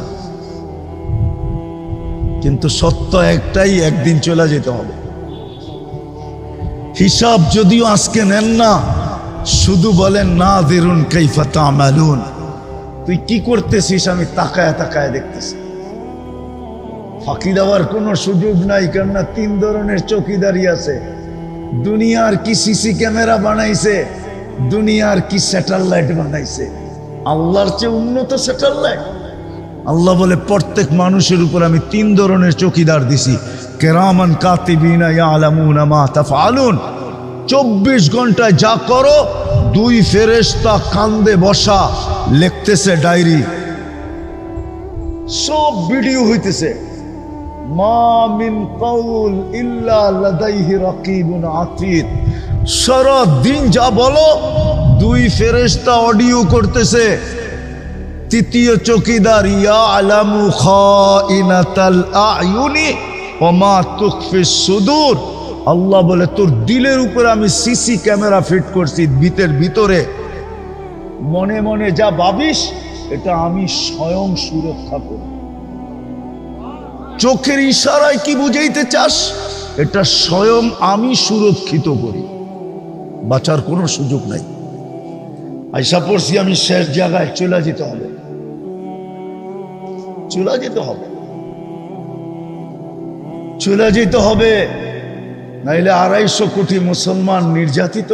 S1: কিন্তু সত্য একটাই, একদিন চলে যেতে হবে। হিসাব যদিও আজকে নেন না, শুধু বলেন নাযিরুন কাইফা তা'মালুন, তুই কি করতেছিস আমি তাকায় তাকায় দেখতেছি। ফাঁকি দেওয়ার কোনো সুযোগ নাই, কেননা 3 ধরনের চৌকিদারি আছে। দুনিয়ার কি সিসি ক্যামেরা বানাইছে, দুনিয়ার কি স্যাটেলাইট বানাইছে, আল্লাহর চেয়ে উন্নত স্যাটেলাইট। আল্লাহ বলে প্রত্যেক মানুষের উপর আমি 3 ধরনের চৌকিদার দিছি, কিরামান কাতিবিনা ইয়ালামুনা মা তাফআলুন। 24 ঘন্টায় যা করো 2 ফেরেশতা কান্দে বসা লিখতেছে ডায়েরি, সব ভিডিও হইতেছে। মা মিন কাউল ইল্লা লাদাইহি রাকিবুন আতীদ। সারা দিন যা বলো 2 ফেরেশতা অডিও করতেছে। তৃতীয় চৌকিদার ইয়ালামু খাইনাতাল আয়ুনি ওয়া মা তুখফিস সুদূর। আল্লাহ বলে তোর দিলের উপরে আমি সিসি ক্যামেরা ফিট করছি, ভিতরে মনে মনে যা ভাবিস এটা আমি স্বয়ং সুরক্ষা করি। চোখের ইশারায় কি বুঝাইতে চাস, এটা স্বয়ং আমি সুরক্ষিত করি, বাঁচার কোনো সুযোগ নাই। আইসা পড়ছি আমি শেষ জায়গায়, চলে যেতে হবে, চলে যেতে হবে, চলে যেতে হবে, নাইলে 250 কোটি মুসলমান নির্যাতিত।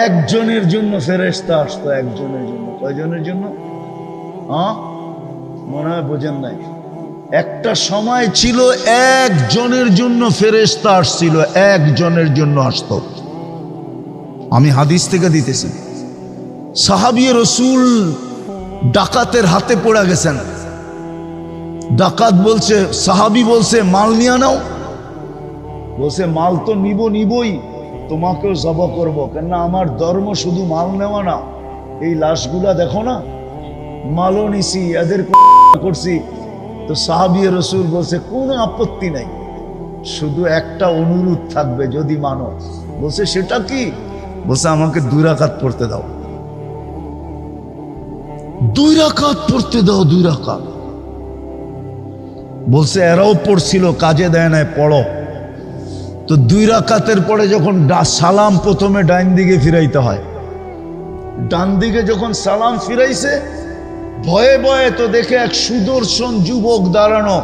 S1: একজনের জন্য ফেরেশতা আসতো, একজনের জন্য। কয়জনের জন্য? মনে হয় বোঝেন নাই। একটা সময় ছিল একজনের জন্য ফেরেশতা আসছিল, একজনের জন্য আসতো। আমি হাদিস থেকে দিতেছি, সাহাবী রাসূল ডাকাতের হাতে পড়ে গেছেন। ডাকাত বলছে, সাহাবী বলছে মাল নিয়ে নাও। বলছে মাল তো নিবই, তোমাকেও জবাই করব, কেননা আমার ধর্ম শুধু মাল নেওয়া না। এই লাশগুলা দেখো না, মালও নিছি, এদের করছি। তো সাহাবী রাসূল বলছে কোনো আপত্তি নাই, শুধু একটা অনুরোধ থাকবে, যদি মানো বলছে সেটা কি? বলছে আমাকে 2 রাকাত পড়তে দাও, 2 রাকাত পড়তে দাও, 2 রাকাত। বলছে এরাও পড়ছিল, কাজে দেয় নাই, পড়ো। তো 2 রাকাতের পরে যখন সালাম প্রথমে ডাইন দিকে ফিরাইতে হয়, ডান দিকে যখন সালাম ফিরাইছে, ভয়ে ভয়ে তো দেখে এক সুদর্শন যুবক দাঁড়ানো,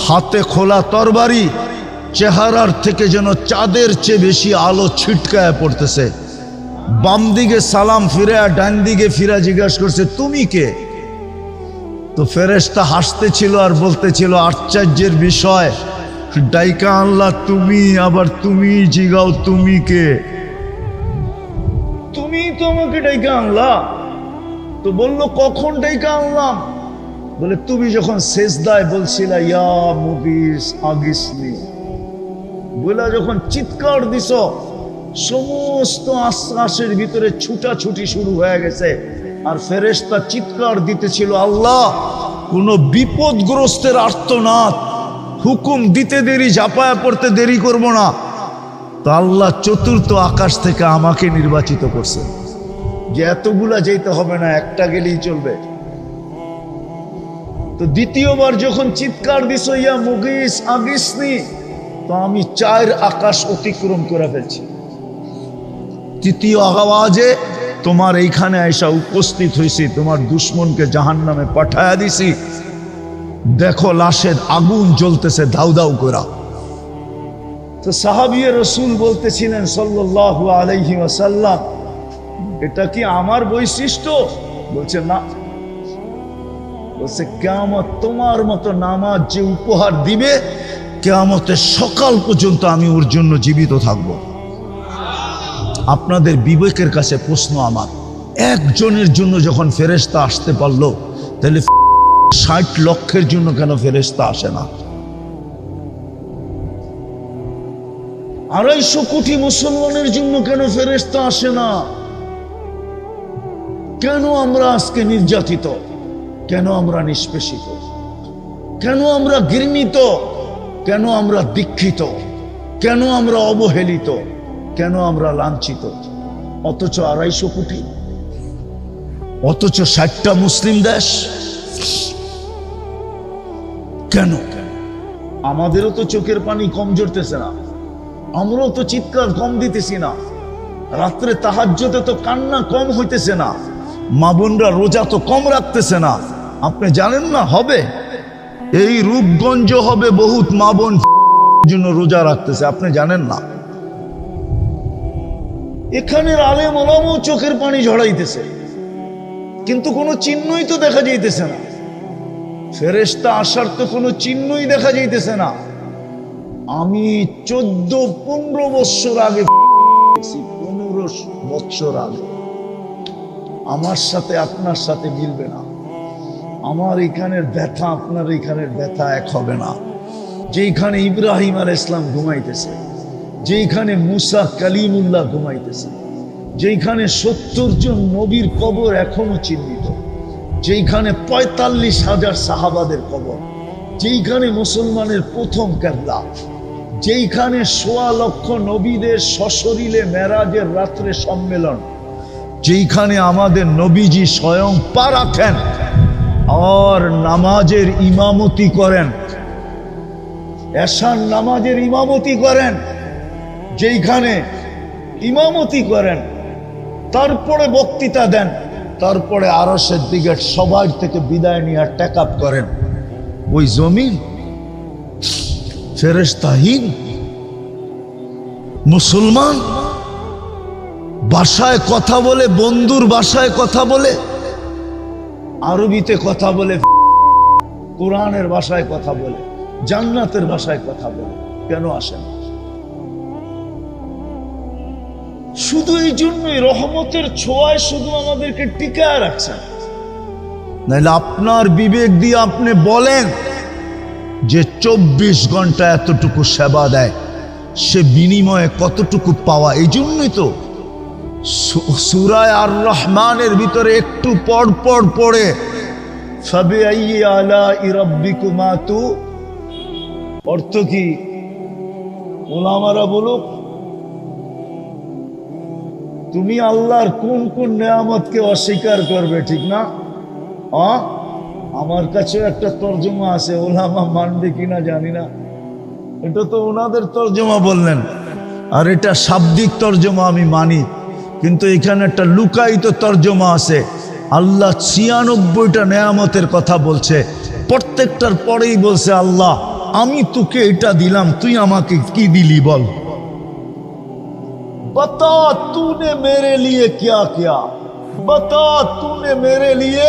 S1: হাতে খোলা তরবারি, চেহারার থেকে যেন চাঁদের চেয়ে বেশি আলো ছিটকায় পড়তেছে। বাম দিকে সালাম ফিরে ডান দিকে ফিরা জিজ্ঞাসা করছে তুমি কে? তো ফেরেশতা হাসতেছিল আর বলতেছিল আশ্চর্যের বিষয়, ডাইকা আল্লাহ তুমি, আবার তুমি জিগাও তুমি কে? তুমি তো আমাকে ডাইকা আনলা। তো বললো কখন ডাইকা আনলাম? বলে তুমি যখন সেজদায় বলছিলা ইয়া মুগিস আগিসনি, বলে যখন চিৎকার দিছ, সমস্ত আশ্বাসের ভিতরে ছুটাছুটি শুরু হয়ে গেছে। আর ফেরেশতা চিৎকার দিতেছিল আল্লাহ কোন বিপদগ্রস্তের আর্তনাদ, হুকুম দিতে দেরি, ঝাঁপায়া পড়তে দেরি করব না। তো আল্লাহ চতুর্থ আকাশ থেকে আমাকে নির্বাচিত করছে যে এতগুলা যেতে হবে না, একটা গেলেই চলবে। তো দ্বিতীয়বার যখন চিৎকার দিছ ইয়া মুগিস আগিসনি, তো আমি 4 আকাশ অতিক্রম করে ফেলছি। তৃতীয় আওয়াজে তোমার এইখানে আইসা উপস্থিত হয়েছি, তোমার দুশ্মনকে জাহান্নামে পাঠায়া দিছি। দেখো লাশের আগুন জ্বলতেছে দাউ দাউ করা। তো সাহাবিয়ে রসুল বলতেছিলেন সাল্লাল্লাহু আলাইহি ওয়াসাল্লাম, এটা কি আমার বৈশিষ্ট্য? বলছে না। বলছে কিয়ামত তোমার মতো নামাজ যে উপহার দিবে, কিয়ামতের সকাল পর্যন্ত আমি ওর জন্য জীবিত থাকব। আপনাদের বিবেকের কাছে প্রশ্ন আমার, একজনের জন্য যখন ফেরেশতা আসতে পারলো, তাহলে 60 লক্ষের জন্য কেন ফেরেশতা আসে না? 250 কোটি মুসলমানের জন্য কেন ফেরেশতা আসে না? কেন আমরা আজকে নির্যাতিত? কেন আমরা নিষ্পেষিত? কেন আমরা ঘৃণিত? কেন আমরা দীক্ষিত? কেন আমরা অবহেলিত? কেন আমরা লাঞ্ছিত? অথচ 250 কোটি, অথচ 60টা মুসলিম দেশ। কেন? আমাদেরও তো চোখের পানি কম ঝরতেছে না, আমরাও তো চিৎকার কম দিতেছি না, রাত্রে তাহাজ্জুদে তো কান্না কম হইতেছে না, মা বোনরা রোজা তো কম রাখতেছে না। আপনি জানেন না হবে এই রূপগঞ্জ হবে বহুত মা বোন জন্য রোজা রাখতেছে, আপনি জানেন না? এখানের আলেম ওলামাও চোখের পানি ঝরাইতেছে, কিন্তু কোনো চিহ্নই তো দেখা যাইতেছে না। ফেরেশতা আসার তো কোনো চিহ্নই দেখা যাইতেছে না। আমি 14-15 বছর আগে, 15 বছর আগে, আমার সাথে আপনার সাথে মিলবে না। আমার এখানের ব্যথা আপনার এখানের ব্যথা এক হবে না। যেখানে ইব্রাহিম আলাইহিস সালাম ঘুমাইতেছে, যেখানে মুসা কালিমুল্লাহ ঘুমাইতেছে, যেখানে 70 জন নবীর কবর এখনো চিহ্নিত, যেখানে 45,000 সাহাবাদের কবর, যেখানে মুসলমানের প্রথম কেবলা, যেখানে 1.25 লক্ষ নবীদের সশরীরে মেরাজের রাত্রে সম্মেলন, যেখানে আমাদের নবীজি স্বয়ং পা রাখেন আর নামাজের ইমামতি করেন, এশার নামাজের ইমামতি করেন, যেখানে ইমামতি করেন, তারপরে বক্তৃতা দেন, তারপরে আরশের দিকে সবার থেকে বিদায় নিয়ে টেক আপ করেন, ওই জমিন ফেরেশতাহীন। মুসলমান ভাষায় কথা বলে, বন্ধুর ভাষায় কথা বলে, আরবিতে কথা বলে, কোরআনের ভাষায় কথা বলে, জান্নাতের ভাষায় কথা বলে, কেন আসেন? শুধু এই জন্যই রহমতের ছোঁয়ায় শুধু আমাদেরকে টিকায় রাখছেন। নাহলে আপনার বিবেক দিয়ে আপনি বলেন যে 24 ঘন্টা এতটুকু সেবা দেয়, সে বিনিময়ে কতটুকু পাওয়া। এই জন্যই তো সূরা আর রহমানের ভিতরে একটু পর পর পড়ে ফাবিআইয়ি আলাই রাব্বিকুমা তু, অর্থ কি? ওলামারা বলুক, তুমি আল্লাহর কোন কোন নেয়ামতকে অস্বীকার করবে, ঠিক না? আমার কাছে একটা তর্জমা আছে, ওলামা মানবে কিনা জানি না, এটা তো ওনাদের তর্জমা বললেন, আর এটা শাব্দিক তর্জমা আমি মানি, কিন্তু এখানে একটা লুকায়িত তর্জমা আছে। আল্লাহ 96টা নেয়ামতের কথা বলছে, প্রত্যেকটার পরেই বলছে আল্লাহ আমি তোকে এটা দিলাম, তুই আমাকে কি দিলি বল। बता तूने मेरे लिए क्या किया, बता तूने मेरे लिए,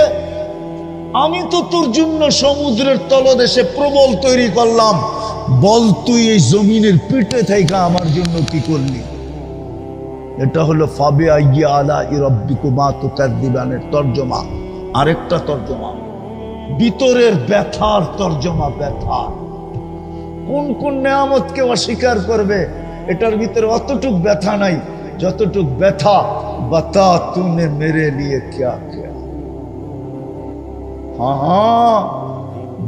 S1: আমি তো তোর জন্য সমুদ্রের তলদেশে প্রবল তৈরি করলাম, বল তুই এই জমিনের পিঠে থেকে আমার জন্য কি করলি। এটা হলো ফাবে আইয়া আলা রাব্বিকুমা তুকাদ্দিবানের তরজমা। আরেকটা তরজমা ভিতরের ব্যথার তরজমা, ব্যথা। কোন কোন নেয়ামতকে অস্বীকার করবে, এটার ভিতরে অতটুক ব্যথা নাই যতটুক ব্যথা বতা তুনে মেরে লিয়ে কিয়া কিয়া। হ্যাঁ,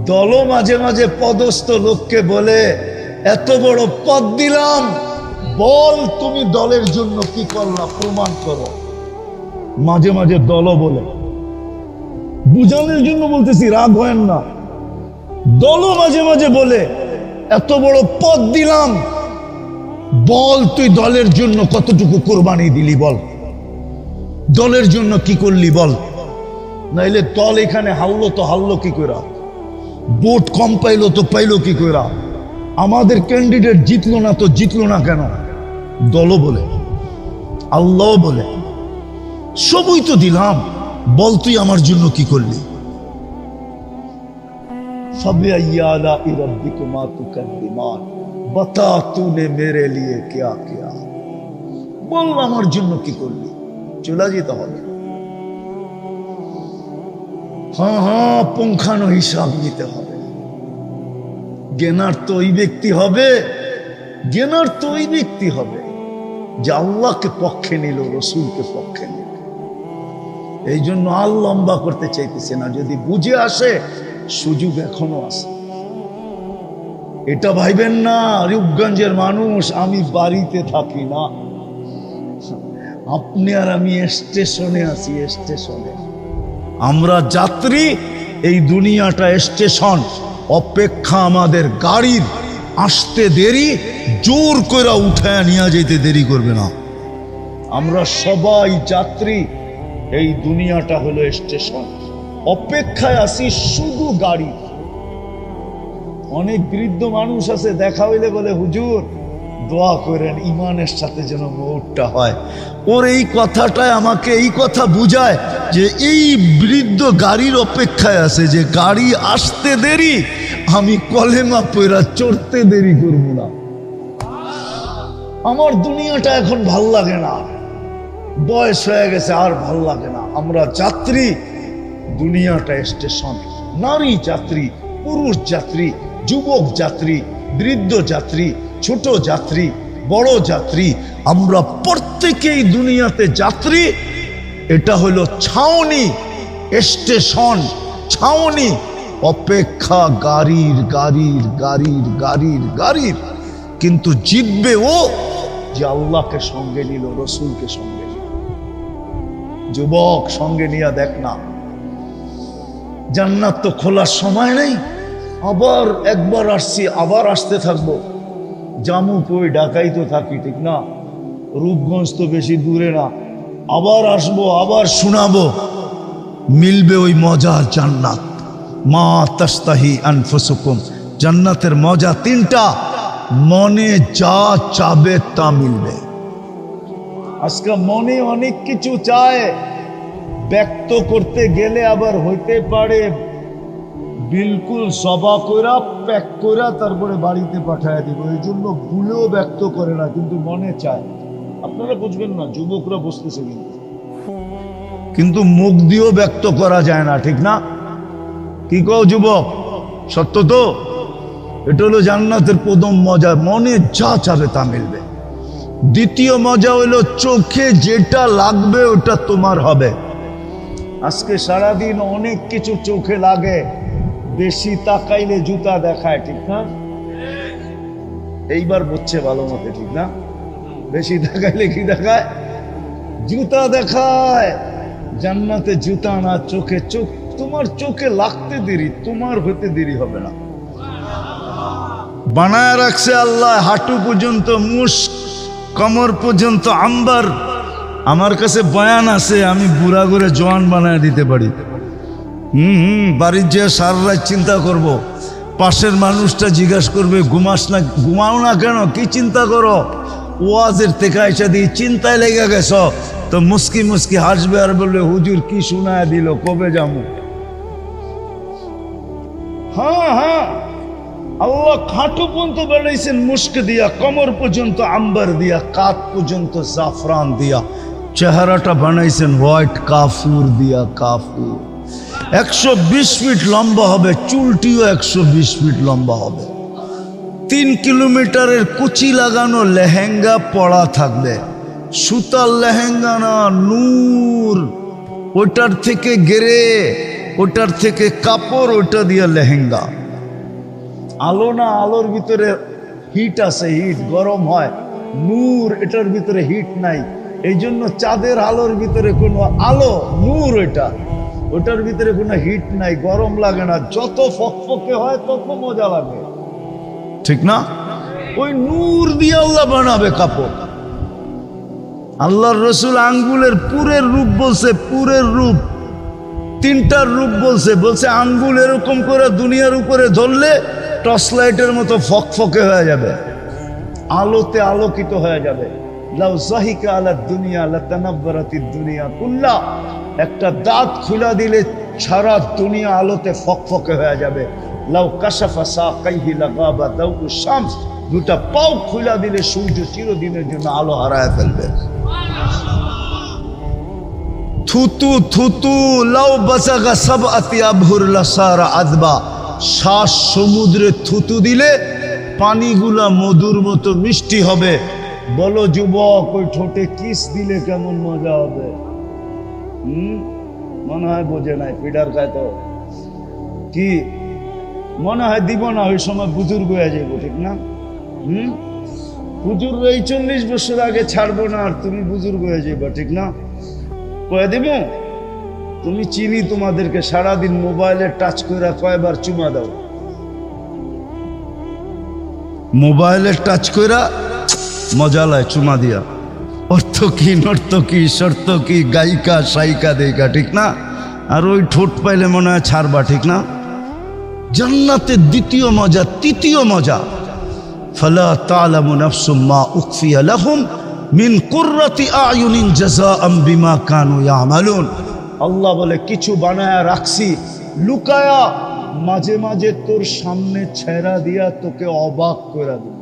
S1: দল মাঝে মাঝে পদস্থ লোককে বলে এত বড় পদ দিলাম, বল তুমি দলের জন্য কি করলা, প্রমাণ করো। মাঝে মাঝে দল বলে, বুঝানোর জন্য বলতেছি, রাগ হয় না। দল মাঝে মাঝে বলে এত বড় পদ দিলাম, বল তুই দলের জন্য কতটুকু কোরবানি দিলি বল, দলের জন্য কি করলি বল। নাইলে দল এখানে হারলো তো হারলো কি কইরা, ভোট কম পাইলো তো পাইলো কি কইরা, আমাদের ক্যান্ডিডেট জিতলো না তো জিতলো না কেন। দল বলে, আল্লাহ বলে সবই তো দিলাম, বল তুই আমার জন্য কি করলি। ফাবি আইয়া আলা রাব্বিকুমা তুকাদ্দিমান, বতা তুনে মেরে লিয়ে কিয়া কিয়া, বল আমার জন্য কি করলি। চলে যেতে হবে, হ্যাঁ পুঙ্খানো হিসাব নিতে হবে। জ্ঞানার তো ওই ব্যক্তি হবে, জ্ঞানার তো ওই ব্যক্তি হবে যে আল্লাহকে পক্ষে নিল, রসুলকে পক্ষে নিল। এই জন্য আর লম্বা করতে চাইতেছে না, যদি বুঝে আসে সুযোগ এখনো আছে। এটা ভাইবেন না রূপগঞ্জের মানুষ আমি বাড়িতে থাকি না, আপনি আর আমি স্টেশনে আছি, স্টেশনে আমরা যাত্রী, এই দুনিয়াটা স্টেশন, অপেক্ষা আমাদের গাড়ির আসতে দেরি, জোর করে উঠায় নিয়ে যেতে দেরি করবে না। আমরা সবাই যাত্রী, এই দুনিয়াটা হলো স্টেশন, অপেক্ষায় আছি শুধু গাড়ি। অনেক বৃদ্ধ মানুষ আছে, দেখা হইলে বলে হুজুর দোয়া করেন ইমানের সাথে যেন মৌতটা হয়। ওর এই কথাটাই আমাকে এই কথা বুঝায় যে এই বৃদ্ধ গাড়ির অপেক্ষায় আছে, যে গাড়ি আসতে দেরি, আমি কলেমা পয়রা চড়তে দেরি করব না। আমার দুনিয়াটা এখন ভাল লাগে না, বয়স হয়ে গেছে আর ভাল লাগে না। আমরা যাত্রী, দুনিয়াটা স্টেশন। নারী যাত্রী, পুরুষ যাত্রী, যুবক যাত্রী, বৃদ্ধ যাত্রী, ছোট যাত্রী, বড় যাত্রী, আমরা প্রত্যেকেই দুনিয়াতে যাত্রী। এটা হলো ছাউনি, স্টেশন, ছাউনি, অপেক্ষা গাড়ির গাড়ির গাড়ির গাড়ির গাড়ির। কিন্তু জিতবে ও যে আল্লাহকে সঙ্গে নিল, রসুলকে সঙ্গে নিল। যুবক সঙ্গে নিয়ে দেখ না, জান্নাত তো খোলার সময় নেই। আবার একবার আসছি, আবার আসতে থাকবো। জামু কই, ঢাকাই তো থাকি, ঠিক না? রূপগঞ্জ তো বেশি দূরে না। আবার আসবো, আবার শোনাবো, মিলবে ওই মজা জান্নাত। মা তাস্তাহি আনফুসুকুম, জান্নাতের মজা তিনটা, মনে যা চাবে তা মিলবে। আজকে মনে অনেক কিছু চায়, ব্যক্ত করতে গেলে আবার হইতে পারে বিলকুল সভা কইরা প্যাক কইরা তারপরে বাড়িতে পাঠায় দিব। এই জন্য ভুলেও ব্যক্ত করে না, কিন্তু মনে চায়। আপনারা বুঝবেন না, যুবকরা বুঝতেছে, কিন্তু মুখ দিয়েও ব্যক্ত করা যায় না, ঠিক না? কি কও যুবক, সত্য তো? এটা হলো জান্নাতের প্রথম মজা, মনে যা চাবে তা মিলবে। দ্বিতীয় মজা হলো চোখে যেটা লাগবে ওটা তোমার হবে। আজকে সারাদিন অনেক কিছু চোখে লাগে, বেশি তাকাইলে জুতা দেখায়, ঠিক না? এইবার বুঝছে ভালো মতে, ঠিক না? বেশি তাকাইলে কি দেখায়? জুতা দেখায়, জান্নাতে জুতা না, চোখে চোখ। তোমার চোখে লাগতে দেরি, তোমার হতে দেরি হবে না। বানায় রাখছে আল্লাহ হাঁটু পর্যন্ত মুস্ক, কমর পর্যন্ত আম্বার। আমার কাছে বয়ান আছে, আমি বুড়া করে জওয়ান বানায় দিতে পারি। বাড়ির যে সারা রাত চিন্তা করব, পাশের মানুষটা জিজ্ঞাসা করবে ঘুমাস না, ঘুমাও না কেন, কি চিন্তা করো? ওয়াজের থেকে এসে দিয়ে চিন্তায় লেগে গেছ, তো মুস্কি মুস্কি হাসবে আর বলবে হুজুর কি শোনায় দিল, কবে যাবো? হ্যাঁ হ্যাঁ, আল্লাহ খাটু পর্যন্ত বানাইছেন মুস্ক দিয়া, কমর পর্যন্ত আম্বার দিয়া, কাঁধ পর্যন্ত জাফরান দিয়া, চেহারাটা বানাইছেন হোয়াইট কাফুর দিয়া। কাফুর 120 ফিট লম্বা হবে, চুলটিও 120 ফিট লম্বা হবে। 3 কিলোমিটারের কুচি লাগানো লেহেঙ্গা পরা থাকবে, সুতার লেহেঙ্গা না, নূর। ওটার থেকে গেরে, ওটার থেকে কাপড়, ওটা দিয়ে লেহেঙ্গা। আলো না, আলোর ভিতরে হিট আছে, হিট গরম হয়। নূর, এটার ভিতরে হিট নাই, এই জন্য চাঁদের আলোর ভিতরে কোনো আলো, নূর ওইটা, ওটার ভিতরে কোনো হিট নাই, গরম লাগে না। যত ফকফকে হয় তত মজা লাগে, ঠিক না? ওই নূর দিয়ে আল্লাহ বানাবে কাপড়। আল্লাহর রসুল আঙ্গুলের পুরের রূপ বলছে, পুরের রূপ, 3টার রূপ বলছে। বলছে আঙ্গুল এরকম করে দুনিয়ার উপরে ধরলে টর্চ লাইটের মতো ফকফকে হয়ে যাবে, আলোতে আলোকিত হয়ে যাবে। লাউ যাহিকা আলা দুনিয়া লাতানাব্বারাতিদ দুনিয়া কুল্লা। একটা দাঁত খুলা দিলে সারা দুনিয়া আলোতে ফকফকে হয়ে যাবে। লাউ কাশাফা সাকাইহি লাগাবা দাউ শামস। দুটা পাও খুলা দিলে সূর্য চিরদিনের জন্য আলো হারায় ফেলবে। থুতু থুতু লাউ বাসাগা সাবআতি আবহুর লাসারা আযবা। শ্বাস সমুদ্রে থুতু দিলে পানিগুলা মধুর মতো মিষ্টি হবে। বলো যুবক, ওই ঠোঁটে কিস দিলে কেমন মজা হবে? মনে হয় বোঝে নাই, পিডার খায় তো কি মনে হয় দিব না, ওই সময় বুজুর্গ হয়ে যাবো, ঠিক না? বুজুর্গ এই 40 বছর আগে ছাড়বো না, আর তুমি বুজুর্গ হয়ে যাবো, ঠিক না? কয়ে দিব তুমি চিনি তোমাদেরকে, সারাদিন মোবাইলে টাচ করে কয়বার চুমা দাও, মোবাইলে টাচ করে মজা লয় চুমা দিয়া। অর্থ কি, নর্ত কি, শর্ত কি, গায়িকা সাইকা দেইকা, ঠিক না? আর ওই ঠোঁট পাইলে মনে হয় ছাড়বা, ঠিক না? জান্নাতের দ্বিতীয় মজা, তৃতীয় মজা। ফালা তা'লামু নাফসুম মা উখফিয়া লাহুম মিন কুররাতি আয়ুনিন জাযাআম বিমা কানু ইয়ামালুন। আল্লাহ বলে কিছু বানায়া রাখছি লুকায়া, মাঝে মাঝে তোর সামনে ছেড়া দিয়া তোকে অবাক করে দিব,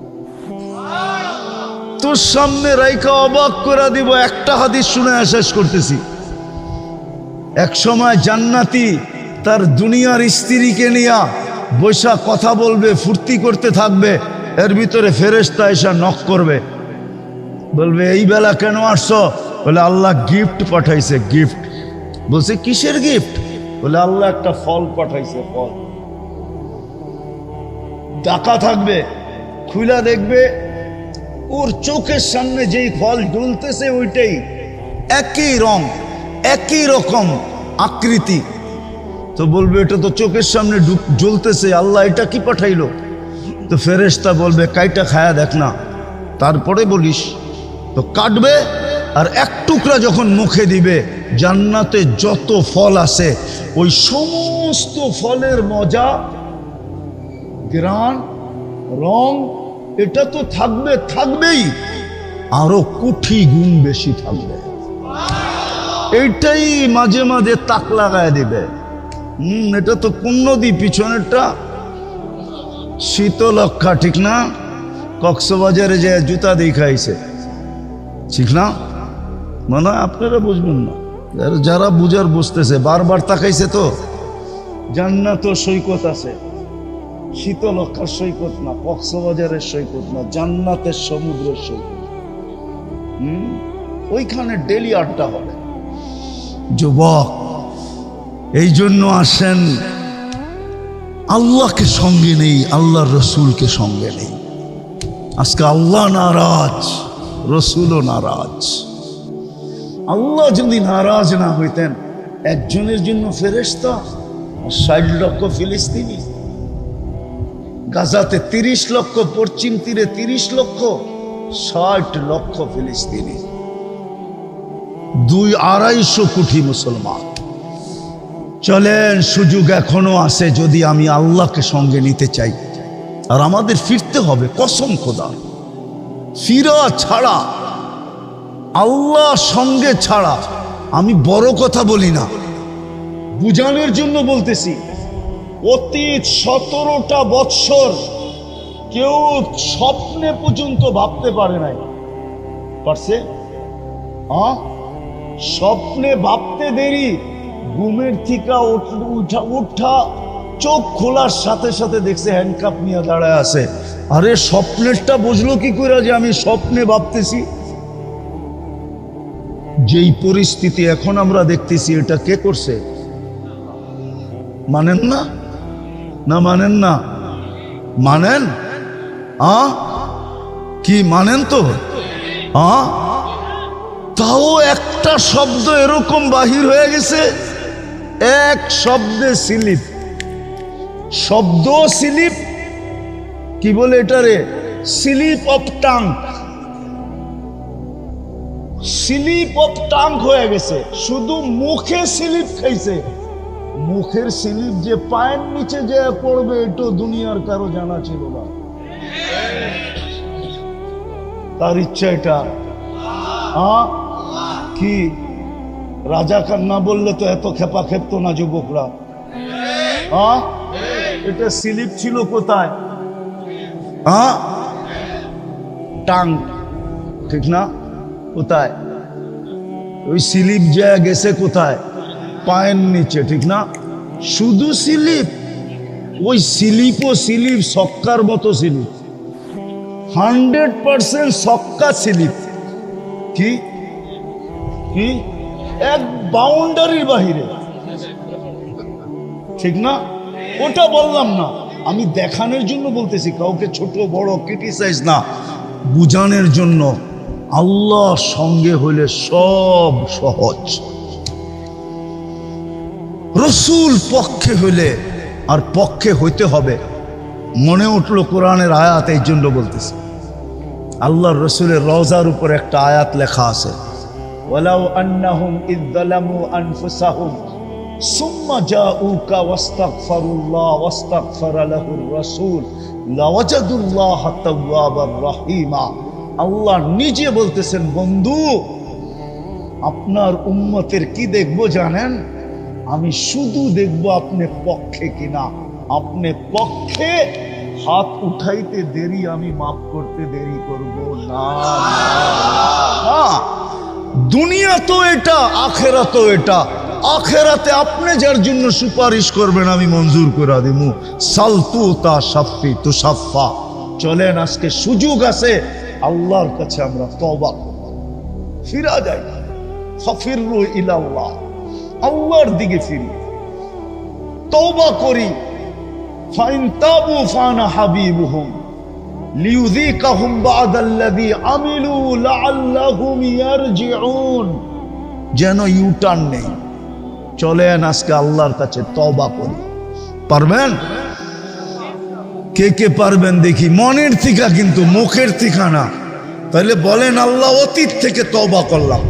S1: তোর সামনে রাইখা অবাক করে দিব। একটা হাদিস শুনে শেষ করতেছি। এক সময় জান্নাতি তার দুনিয়ার স্ত্রীকে নিয়ে বৈশা কথা বলবে, ফুর্তি করতে থাকবে। এর ভিতরে ফেরেশতা এসে নক করবে, বলবে এই বেলা কেন আসছো? বলে আল্লাহ গিফট পাঠাইছে। গিফট? বলছে কিসের গিফট? বলে আল্লাহ একটা ফল পাঠাইছে, ফল। ডাকা থাকবে, খুলা দেখবে ওর চোখের সামনে যেই ফল ঝুলতেছে ওইটাই, একই রং, একই রকম আকৃতি। তো বলবে এটা তো চোখের সামনে জ্বলতেছে, আল্লাহ এটা কি পাঠাইলো? তো ফেরেশতা বলবে কাইটা খায়া দেখ না, তারপরে বলিস। তো কাটবে, আর এক টুকরা যখন মুখে দিবে, জান্নাতে যত ফল আছে ওই সমস্ত ফলের মজা, ঘ্রাণ, রং, এটা তো থাকবে, থাকবেই, আরো কোটি গুণ বেশি থাকবে। এইটাই মাঝে মাঝে তাক লাগায় দিবে। এটা তো কোন নদী? পিছনেরটা শীতলক্ষা, ঠিক না? কক্সবাজারে যে জুতা দেখাইছে, ঠিক না? মনে হয় আপনারা বুঝবেন না, যারা বুঝার বুঝতেছে। বারবার তাকাইছে তো। জান্নাত সৈকত আছে, শীতলক্ষার সৈকত না, কক্সবাজারের সৈকত না, জান্নাতের সমুদ্রের সৈকত। ওইখানে ডেলি আড্ডা হবে। যুবক, এই জন্য আসেন, আল্লাহকে সঙ্গে নেই, আল্লাহর রসুলকে সঙ্গে নেই। আজকে আল্লাহ নারাজ, রসুলও নারাজ। আল্লাহ যদি নারাজ না হইতেন, একজনের জন্য ফেরেশতা আর 60 লক্ষ ফিলিস্তিনি, গাজাতে 30 লক্ষ, পশ্চিম তীরে 30 লক্ষ, 60 লক্ষ ফিলিস্তিনি, 200-250 কোটি মুসলমান। চলেন, সুযোগ এখনো আছে যদি আমি আল্লাহকে সঙ্গে নিতে চাই। আর আমাদের ফিরতে হবে, কসম খোদা, ফিরা ছাড়া, আল্লাহ সঙ্গে ছাড়া। আমি বড় কথা বলি না, বুঝানোর জন্য বলতেছি। অতীত 17টা বৎসর কেউ স্বপ্নে পর্যন্ত ভাবতে পারে নাই। পারছে? স্বপ্নে ভাবতে দেরি, ঘুমের থেকে উঠা চোখ খোলার সাথে সাথে দেখছে হ্যান্ডকাপ নিয়ে দাঁড়ায় আছে। আরে স্বপ্নেরটা বুঝলো কি করে যে আমি স্বপ্নে ভাবতেছি? যেই পরিস্থিতি এখন আমরা দেখতেছি, এটা কে করছে? মানেন না? না মানেন না? মানেন? কি মানেন তো? তাও একটা শব্দ এরকম বাহির হয়ে গেছে, এক শব্দে স্লিপ, শব্দ স্লিপ, কি বলে এটারে? Slip of tongue, slip of tongue হয়ে গেছে। শুধু মুখে স্লিপ খাইছে, মুখের স্লিপ যে পায়ের নিচে যে পড়বে এটা দুনিয়ার কারো জানা ছিল না। তার ইচ্ছা এটা। কি রাজা খান না বললে তো এত খেপা খেপতো না যুবকরা। এটা স্লিপ ছিল কোথায়? টাং, ঠিক না? কোথায়? ওই স্লিপ যে গেছে কোথায়? পায়ের নিচে, ঠিক না? শুধু স্লিপ। ওই স্লিপও স্লিপ, সক্কার মতো স্লিপ, 100% সক্কা স্লিপ। কি কি এক বাউন্ডারির বাহিরে, ঠিক না? ওটা বললাম না, আমি দেখানোর জন্য বলতেছি, কাউকে ছোট বড় ক্রিটিসাইজ না, বুঝানোর জন্য। আল্লাহ সঙ্গে হইলে সব সহজ, রসুল পক্ষে হইলে, আর পক্ষে হইতে হবে। মনে উঠলো কোরআনের আয়াত, এই জন্য বলতেছি। আল্লাহর রসুলের রওজার উপর একটা আয়াত লেখা আছে, ওয়ালাউ আন্নাহুম ইয যালামু আনফুসাহুম সুম্মা জাউকা ওয়াস্তাগফিরুল্লাহ ওয়াস্তাগফারা লাহুর রাসূল লাওয়াজাদুল্লাহা তাওয়াবার রহিমা। আল্লাহ নিজে বলতেছেন, বন্ধু আপনার উম্মতের কি দেখবো জানেন? আমি শুধু দেখবো আপনি পক্ষে কিনা। আপনি পক্ষে, হাত উঠাইতে দেরি, আমি মাফ করতে দেরি করব না। দুনিয়া তো এটা, আখেরা তো এটা। আখেরাতে আপনি যার জন্য সুপারিশ করবেন আমি মঞ্জুর করে দিব। সালতু তা সাফি তু সাফা। চলেন, আজকে সুযোগ আছে, আল্লাহর কাছে আমরা তওবা করব, ফিরা যাই। ফাফিরু ইলাল্লাহ, আল্লাহর দিকে ফিরি, তওবা করি। ফাইন তাবু ফানা হাবিবুহুম লিউযীকাহুম বা'দাল্লাযী আমিলু লাআল্লাহুম ইয়ারজিউন। যেন ইউটার্ন নেই। চলেন আজকে আল্লাহর কাছে তওবা করি। পারবেন? কে কে পারবেন দেখি, মনের থেকে, কিন্তু মুখের থেকে না। তাহলে বলেন, আল্লাহ অতীত থেকে তওবা করলাম।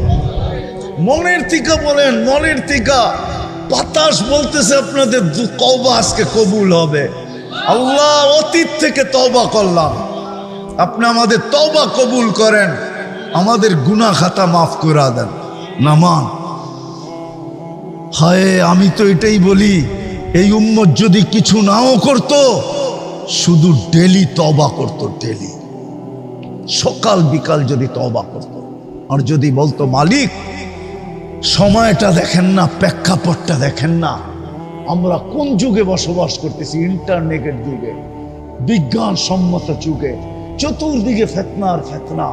S1: মনের থেকে বলেন, মনের থেকে। বাতাস বলতেছে আপনাদের তওবা আজকে কবুল হবে। আল্লাহ অতীত থেকে তওবা করলাম, আপনি আমাদের তওবা কবুল করেন, আমাদের গুনাহ খাতা মাফ করে দেন। নামান হায়, আমি তো এটাই বলি, এই উম্মত যদি কিছু নাও করত, শুধু ডেলি তওবা করত, ডেলি সকাল বিকাল যদি তওবা করত। আর যদি বলতো, মালিক সময়টা দেখেন না, প্রেক্ষাপটটা দেখেন না, আমরা কোন যুগে বসবাস করতেছি? ইন্টারনেটের যুগে, বিজ্ঞান সম্মত যুগে, চতুর্দিকে ফিতনার ফিতনা।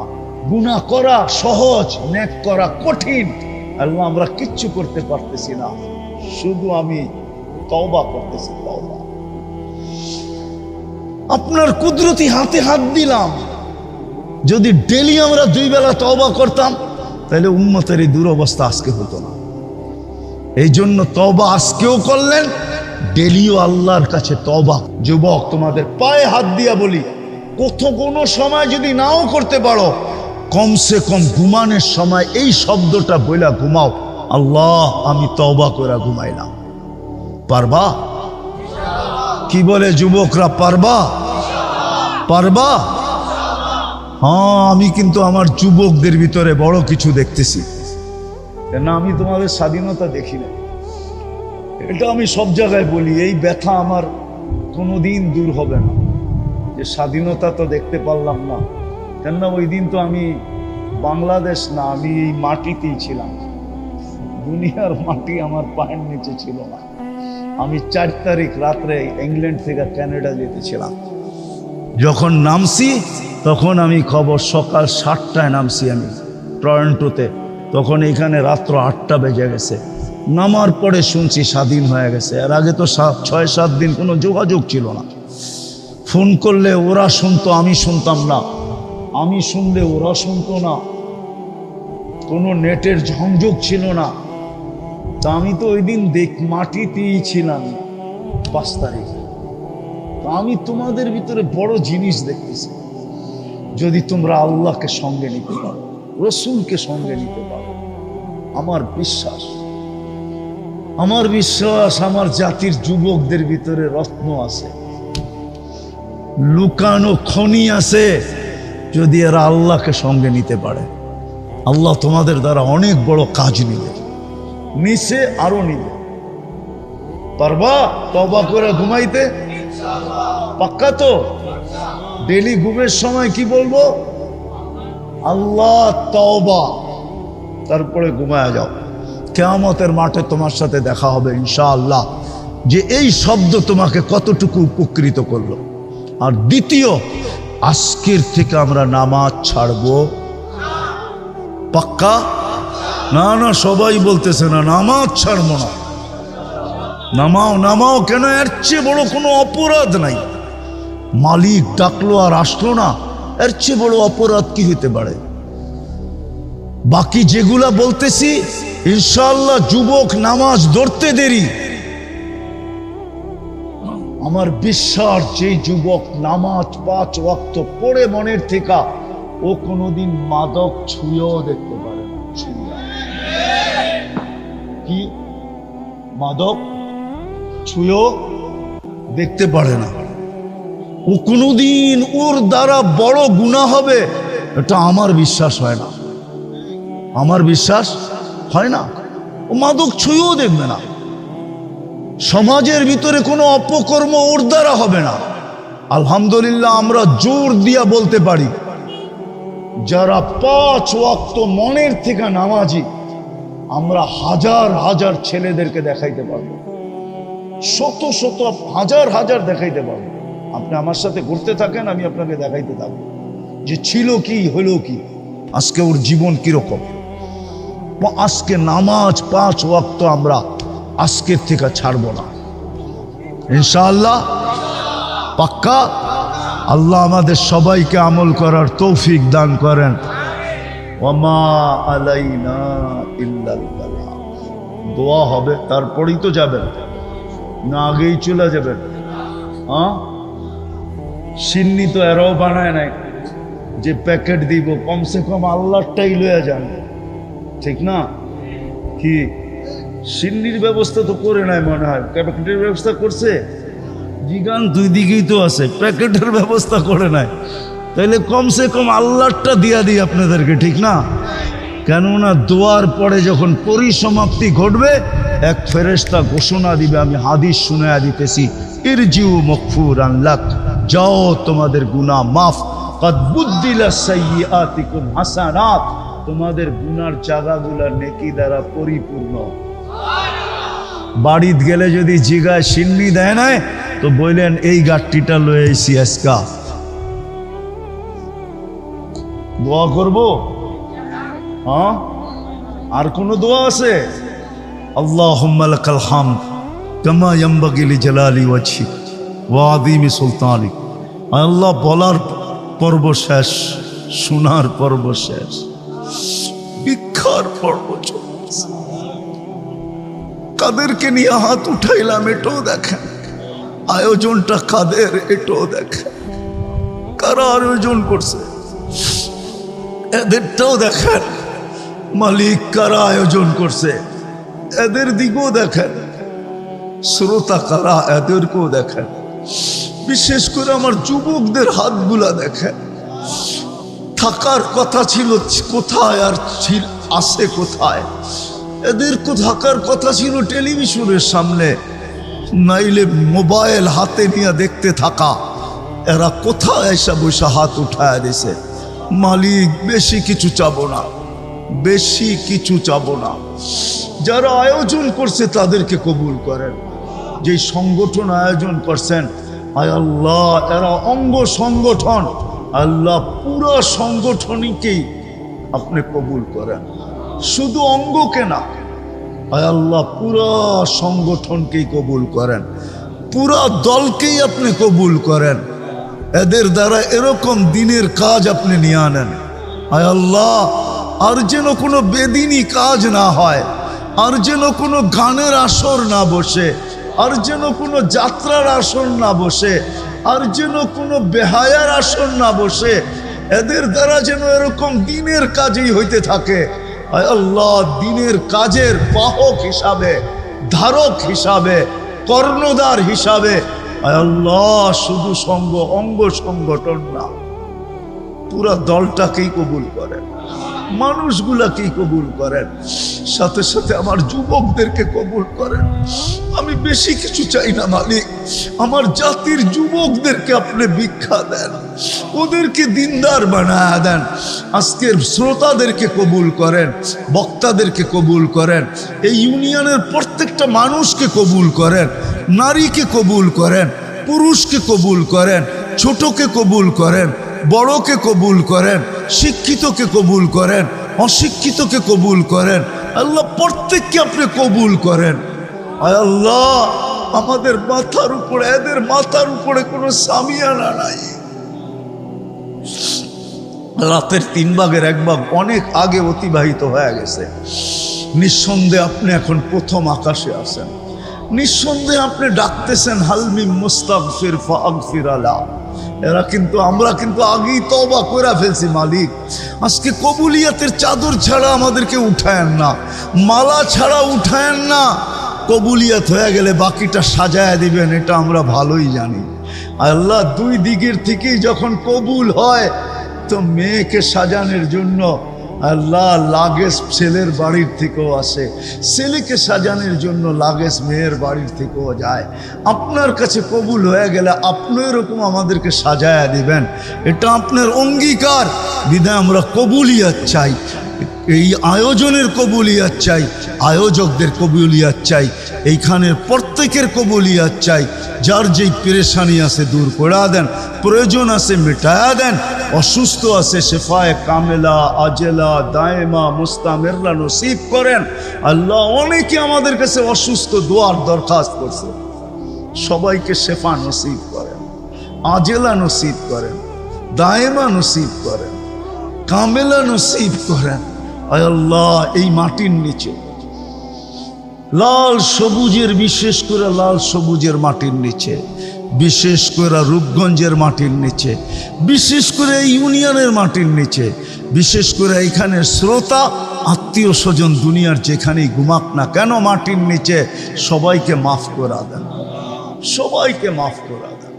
S1: গুনাহ করা সহজ, নেক করা কঠিন। আল্লাহ, আমরা কিচ্ছু করতে পারতেছি না, শুধু আমি তওবা করতেছি, তওবা। আপনার কুদরতি হাতে হাত দিলাম। যদি ডেলি আমরা 2 বেলা তওবা করতাম, তাহলে উম্মতের এই দুরবস্থা আজকে হতো না। এই জন্য তওবা আজকেও করলেন, ডেলিও আল্লাহর কাছে তওবা। যুবক, তোমাদের পায়ে হাত দিয়া বলি, কোনো সময় যদি নাও করতে পারো, কমসে কম ঘুমানোর সময় এই শব্দটা বইলা ঘুমাও, আল্লাহ আমি তওবা করে ঘুমাইলাম। পারবা? কি বলে যুবকরা, পারবা? পারবা? হ্যাঁ, আমি কিন্তু আমার যুবকদের ভিতরে বড় কিছু দেখতেছি। না, আমি তোমাদের স্বাধীনতা দেখি না, এটা আমি সব জায়গায় বলি। এই ব্যথা আমার কোনোদিন দূর হবে না যে স্বাধীনতা তো দেখতে পারলাম না। কেননা ওই দিন তো আমি বাংলাদেশ না, আমি এই মাটিতেই ছিলাম। দুনিয়ার মাটি আমার পায়ের নিচে ছিল না। আমি 4 তারিখ রাত্রে ইংল্যান্ড থেকে কানাডা যেতেছিলাম। যখন নামছি তখন আমি খবর সকাল 7টায় নামছি আমি টরন্টোতে, তখন এখানে রাত্র 8টা বেজে গেছে। নামার পরে শুনছি স্বাধীন হয়ে গেছে। এর আগে তো 6-7 দিন কোনো যোগাযোগ ছিল না। ফোন করলে ওরা শুনতো, আমি শুনতাম না। আমি শুনলে ওরা শুনতো না। কোনো নেটের সংযোগ ছিল না। তা আমি তো ওই দিন মাটিতেই ছিলাম 5 তারিখ। আমি তোমাদের ভিতরে বড় জিনিস দেখতেছি। যদি তোমরা আল্লাহকে সঙ্গে নিতে পারো, রসুলকে সঙ্গে নিতে পারো, আমার বিশ্বাস আমার জাতির যুবকদের ভিতরে রত্ন আছে, লুকানো খনি আছে। যদি এরা আল্লাহকে সঙ্গে নিতে পারে, আল্লাহ তোমাদের দ্বারা অনেক বড় কাজ নিবে, নিচে আরো নিবে। পারবা তওবা করে ঘুমাইতে? পাক্কা তো? ডেলি ঘুমের সময় কি বলবো? আল্লাহ তওবা, তারপরে ঘুমায়া যাও। কিয়ামতের মাঠে তোমার সাথে দেখা হবে ইনশাআল্লাহ, যে এই শব্দ তোমাকে কতটুকু উপকৃত করলো। আর দ্বিতীয়, আজকের থেকে আমরা নামাজ ছাড়বো। পাক্কা? না না, সবাই বলতেছে না, নামাজ ছাড়বো না। নামাও কেন? এর চেয়ে বড় কোনো অপরাধ নাই। মালিক ডাকলো আর আসলো না, এর চেয়ে বড় অপরাধ কি হতে পারে? বাকি যেগুলা বলতেছি ইনশাআল্লাহ যুবক নামাজ ধরতে দেরি। আমার বিশ্বাস, যে যুবক নামাজ 5 ওয়াক্ত পড়ে মনের থেকে, ও কোনোদিন মাদক ছুঁয়েও দেখতে পারে না। কি মাদক ছুঁয়েও দেখতে পারে না। ও কোনোদিন ওর দ্বারা বড় গুনাহ হবে, এটা আমার বিশ্বাস হয় না। আমার বিশ্বাস হয় না। ও মাদক ছুঁয়েও দেখবে না। সমাজের ভিতরে কোনো অপকর্ম ওর দ্বারা হবে না। আলহামদুলিল্লাহ, আমরা জোর দিয়া বলতে পারি, যারা 5 ওয়াক্ত মনের থেকে নামাজি, আমরা হাজার হাজার ছেলেদেরকে দেখাইতে পারবো, শত শত হাজার দেখাইতে পারবো। আপনি আমার সাথে ঘুরতে থাকেন, আমি আপনাকে দেখাইতে থাকবো যে ছিল কি, হলো কি, আজকে ওর জীবন কিরকম। আজকে নামাজ 5 ওয়াক্ত আমরা আজকের থেকে ছাড়বো না ইনশাআল্লাহ। পাক্কা? আল্লাহ আমাদের সবাইকে আমল করার তৌফিক দান করেন। ওয়ামা আলাইনা ইল্লাল বালাগ। দোয়া হবে, তারপরেই তো যাবেন না, আগেই চলে যাবেন? সিন্নি তো এরাও বানায় নাই যে প্যাকেট দিব, কমসে কম আল্লাহটাই লইয়া যান, ঠিক না? কি সিন্নির ব্যবস্থা তো করে নাই মনে হয়, প্যাকেটের ব্যবস্থা করছে? জিগান 2 দিকেই তো আছে, প্যাকেটের ব্যবস্থা করে নাই। তাইলে কমসে কম আল্লাহটা দিয়া দিই আপনাদেরকে, ঠিক না? কেননা দোয়ার পরে যখন পরিসমাপ্তি ঘটবে, এক ফেরেশতা ঘোষণা দিবে, আমি হাদিস শুনায়া দিতেছি, ইরজিউ মাগফুরান লাক, যাও তোমাদের গুনাহ মাফ, কদ বুদ্দিলা সাইয়্যাতিকুম হাসানাত, তোমাদের গুনার জায়গাগুলা নেকি দ্বারা পরিপূর্ণ। বাড়িতে গেলে যদি জিগায় সিন্নি দেয় নাই, তো বললেন এই গাট্টিটা লয়ে আইছি আজকা। দোয়া করব? হ্যাঁ, আর কোন দোয়া আছে? আল্লাহুম্মা লাকাল হামদ কামা ইয়ানবাগি লিজালালি ওয়াজহিক ওয়া আযীমি সুলতানিক। আল্লাহ বলার পর্ব শেষ, শোনার পর্ব শেষ। পরীক্ষার পর্ব চলছে। কাদেরকে নিয়ে হাত উঠাইলাম এটাও দেখেন, আয়োজনটা কাদের এটাও দেখেন, কারা আয়োজন করছে এদেরটাও দেখেন, মালিক কারা আয়োজন করছে এদের দিকেও দেখেন, শ্রোতা কারা এদেরকেও দেখেন। বিশেষ করে আমার যুবকদের হাতগুলা দেখেন, থাকার কথা ছিল কোথায় আর আছে কোথায়। এদের থাকার কথা ছিল টেলিভিশনের সামনে, নাইলে মোবাইল হাতে নিয়ে দেখতে থাকা। এরা কোথায় এসে বসে হাত উঠায় দিছে। মালিক বেশি কিছু চাবো না, বেশি কিছু চাবো না। যারা আয়োজন করছে তাদেরকে কবুল করেন। যে সংগঠন আয়োজন করছেন, আয় আল্লাহ এরা অঙ্গ সংগঠন, আল্লাহ পুরো সংগঠনকেই আপনি কবুল করেন, শুধু অঙ্গকে না। আয় আল্লাহ পুরো সংগঠনকেই কবুল করেন, পুরো দলকেই আপনি কবুল করেন। এদের দ্বারা এরকম দিনের কাজ আপনি নিয়ে আনেন। আয় আল্লাহ আর যেন কোনো বেদিনী কাজ না হয়, আর যেন কোনো গানের আসর না বসে, আর যেন কোনো যাত্রার আসর না বসে, আর যেন কোনো বেহায়ার আসর না বসে। এদের দ্বারা যেন এরকম দিনের কাজই হইতে থাকে। আয় আল্লাহ দিনের কাজের বাহক হিসাবে, ধারক হিসাবে, কর্ণধার হিসাবে আয় আল্লাহ শুধু অঙ্গ সংগঠন না, পুরা দলটাকেই কবুল করেন, মানুষগুলাকেই কবুল করেন, সাথে সাথে আমার যুবকদেরকে কবুল করেন। আমি বেশি কিছু চাই না মালিক, আমার জাতির যুবকদেরকে আপনি ভিক্ষা দেন, ওদেরকে দিনদার বানায় দেন। আজকের শ্রোতাদেরকে কবুল করেন, বক্তাদেরকে কবুল করেন, এই ইউনিয়নের প্রত্যেকটা মানুষকে কবুল করেন, নারীকে কবুল করেন, পুরুষকে কবুল করেন, ছোটকে কবুল করেন, বড়কে কবুল করেন, শিক্ষিতকে কবুল করেন, অশিক্ষিতকে কবুল করেন। আল্লাহ প্রত্যেককে আপনি কবুল করেন। আয় আল্লাহ আমাদের মাথার উপরে, এদের মাথার উপরে কোনো সামিয়ানা নাই। রাতের 3 ভাগের 1 ভাগ অনেক আগে অতিবাহিত হয়ে গেছে। নিঃসন্দেহে আপনি এখন প্রথম আকাশে আছেন, নিঃসন্দেহে আপনি ডাকতেছেন হালমিম মুস্তাগফির ফাগফির আলা। আমরা কিন্তু আগেই তওবা করে ফেলছি মালিক। আজকে কবুলিয়াতের চাদর ছাড়া আমাদেরকে উঠায়েন না, মালা ছাড়া উঠায়েন না। কবুলিয়াত হয়ে গেলে বাকিটা সাজায় দিবেন, এটা আমরা ভালোই জানি। আল্লাহ 2 দিকের থেকেই যখন কবুল হয় তো মেয়েকে সাজানোর জন্য আল্লাহ লাগেজ ছেলের বাড়ির থেকেও আসে, ছেলেকে সাজানোর জন্য লাগেজ মেয়ের বাড়ির থেকেও যায়। আপনার কাছে কবুল হয়ে গেলে আপনি এরকম আমাদেরকে সাজায়া দিবেন, এটা আপনার অঙ্গীকার। বিধায় আমরা কবুলিয়াত চাই, এই আয়োজনের কবুলিয়াত চাই, আয়োজকদের কবুলিয়াত চাই, এইখানের প্রত্যেকের কবুলিয়াত চাই। যার যেই পেরেশানি আছে দূর করে দেন, প্রয়োজন আছে মেটায়া দেন, অসুস্থ আছে শেফায়ে কামেলা আজেলা দায়েমা মুস্তামেররা নসিব করেন। আল্লাহ অনেকে আমাদের কাছে অসুস্থ দোয়ার দরখাস্ত করছে, সবাইকে শেফা নসিব করেন, আজেলা নসিব করেন, দায়েমা নসিব করেন, কামেলা নসিব করেন। আয় আল্লাহ এই মাটির নিচে লাল সবুজের, বিশেষ করে লাল সবুজের মাটির নিচে, বিশেষ করে রূপগঞ্জের মাটির নিচে, বিশেষ করে ইউনিয়নের মাটির নিচে, বিশেষ করে এইখানের শ্রোতা আত্মীয় স্বজন দুনিয়ার যেখানেই ঘুমাক না কেন মাটির নিচে সবাইকে মাফ করা দেন, সবাইকে মাফ করা দেন।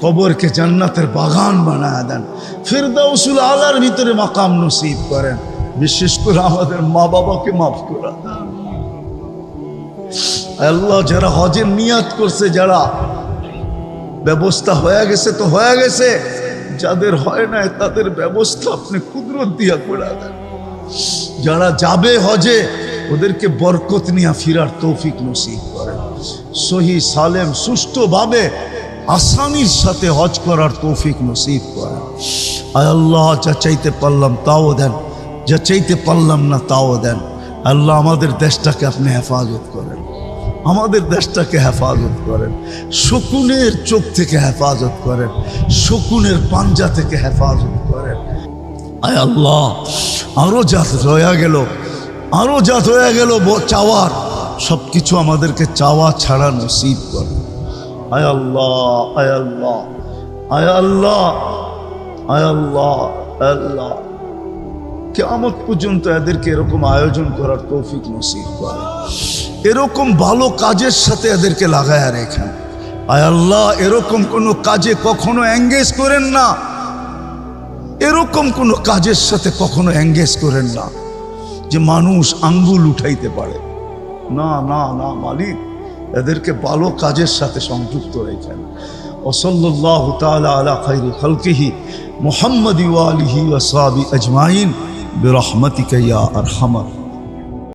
S1: কবরকে জান্নাতের বাগান বানায় দেন, ফিরদাউসুল আলার ভিতরে মাকাম নসিব করেন। বিশেষ করে আমাদের মা বাবাকে মাফ করা দেন। আল্লাহ যারা হজের নিয়াত করছে, যারা ব্যবস্থা হয়ে গেছে তো হয়ে গেছে, যাদের হয় নাই তাদের ব্যবস্থা আপনি কুদরত দিয়া করে দেন। যারা যাবে হজে ওদেরকে বরকত নিয়ে ফিরার তৌফিক নসিব করেন, সহি সালেম সুষ্ঠুভাবে আসানির সাথে হজ করার তৌফিক নসিব করেন। আয় আল্লাহ যা চাইতে পারলাম তাও দেন, যা চাইতে পারলাম না তাও দেন। আল্লাহ আমাদের দেশটাকে আপনি হেফাজত করেন, আমাদের দেশটাকে হেফাজত করেন, শকুনের চোখ থেকে হেফাজত করেন, শকুনের পাঞ্জা থেকে হেফাজত করেন। আয় আল্লাহ আরো যা রয়া গেল আরো জাত হয়ে গেল চাওয়ার, সবকিছু আমাদেরকে চাওয়া ছাড়া নসিব করে। আয় আল্লাহ, আয় আল্লাহ, আয় আল্লাহ, আয় আল্লাহ, আল্লাহ, কিয়ামত পর্যন্ত এদেরকে এরকম আয়োজন করার তৌফিক নসিব করে, এরকম ভালো কাজের সাথে এদেরকে লাগায় রেখেন। আয় আল্লাহ, এরকম কোনো কাজে কখনো এঙ্গেজ করেন না, এরকম কোনো কাজের সাথে কখনো এঙ্গেজ করেন না যে মানুষ আঙ্গুল উঠাইতে পারে। না না না মালিক, এদেরকে ভালো কাজের সাথে সংযুক্ত রেখেন। ওয়াসাল্লাল্লাহু তাআলা আলা খায়রি খালকিহি মুহাম্মাদি ওয়া আলিহি ওয়া সাহবিহি আজমাইন বিরহমাতিকা ইয়া আরহামার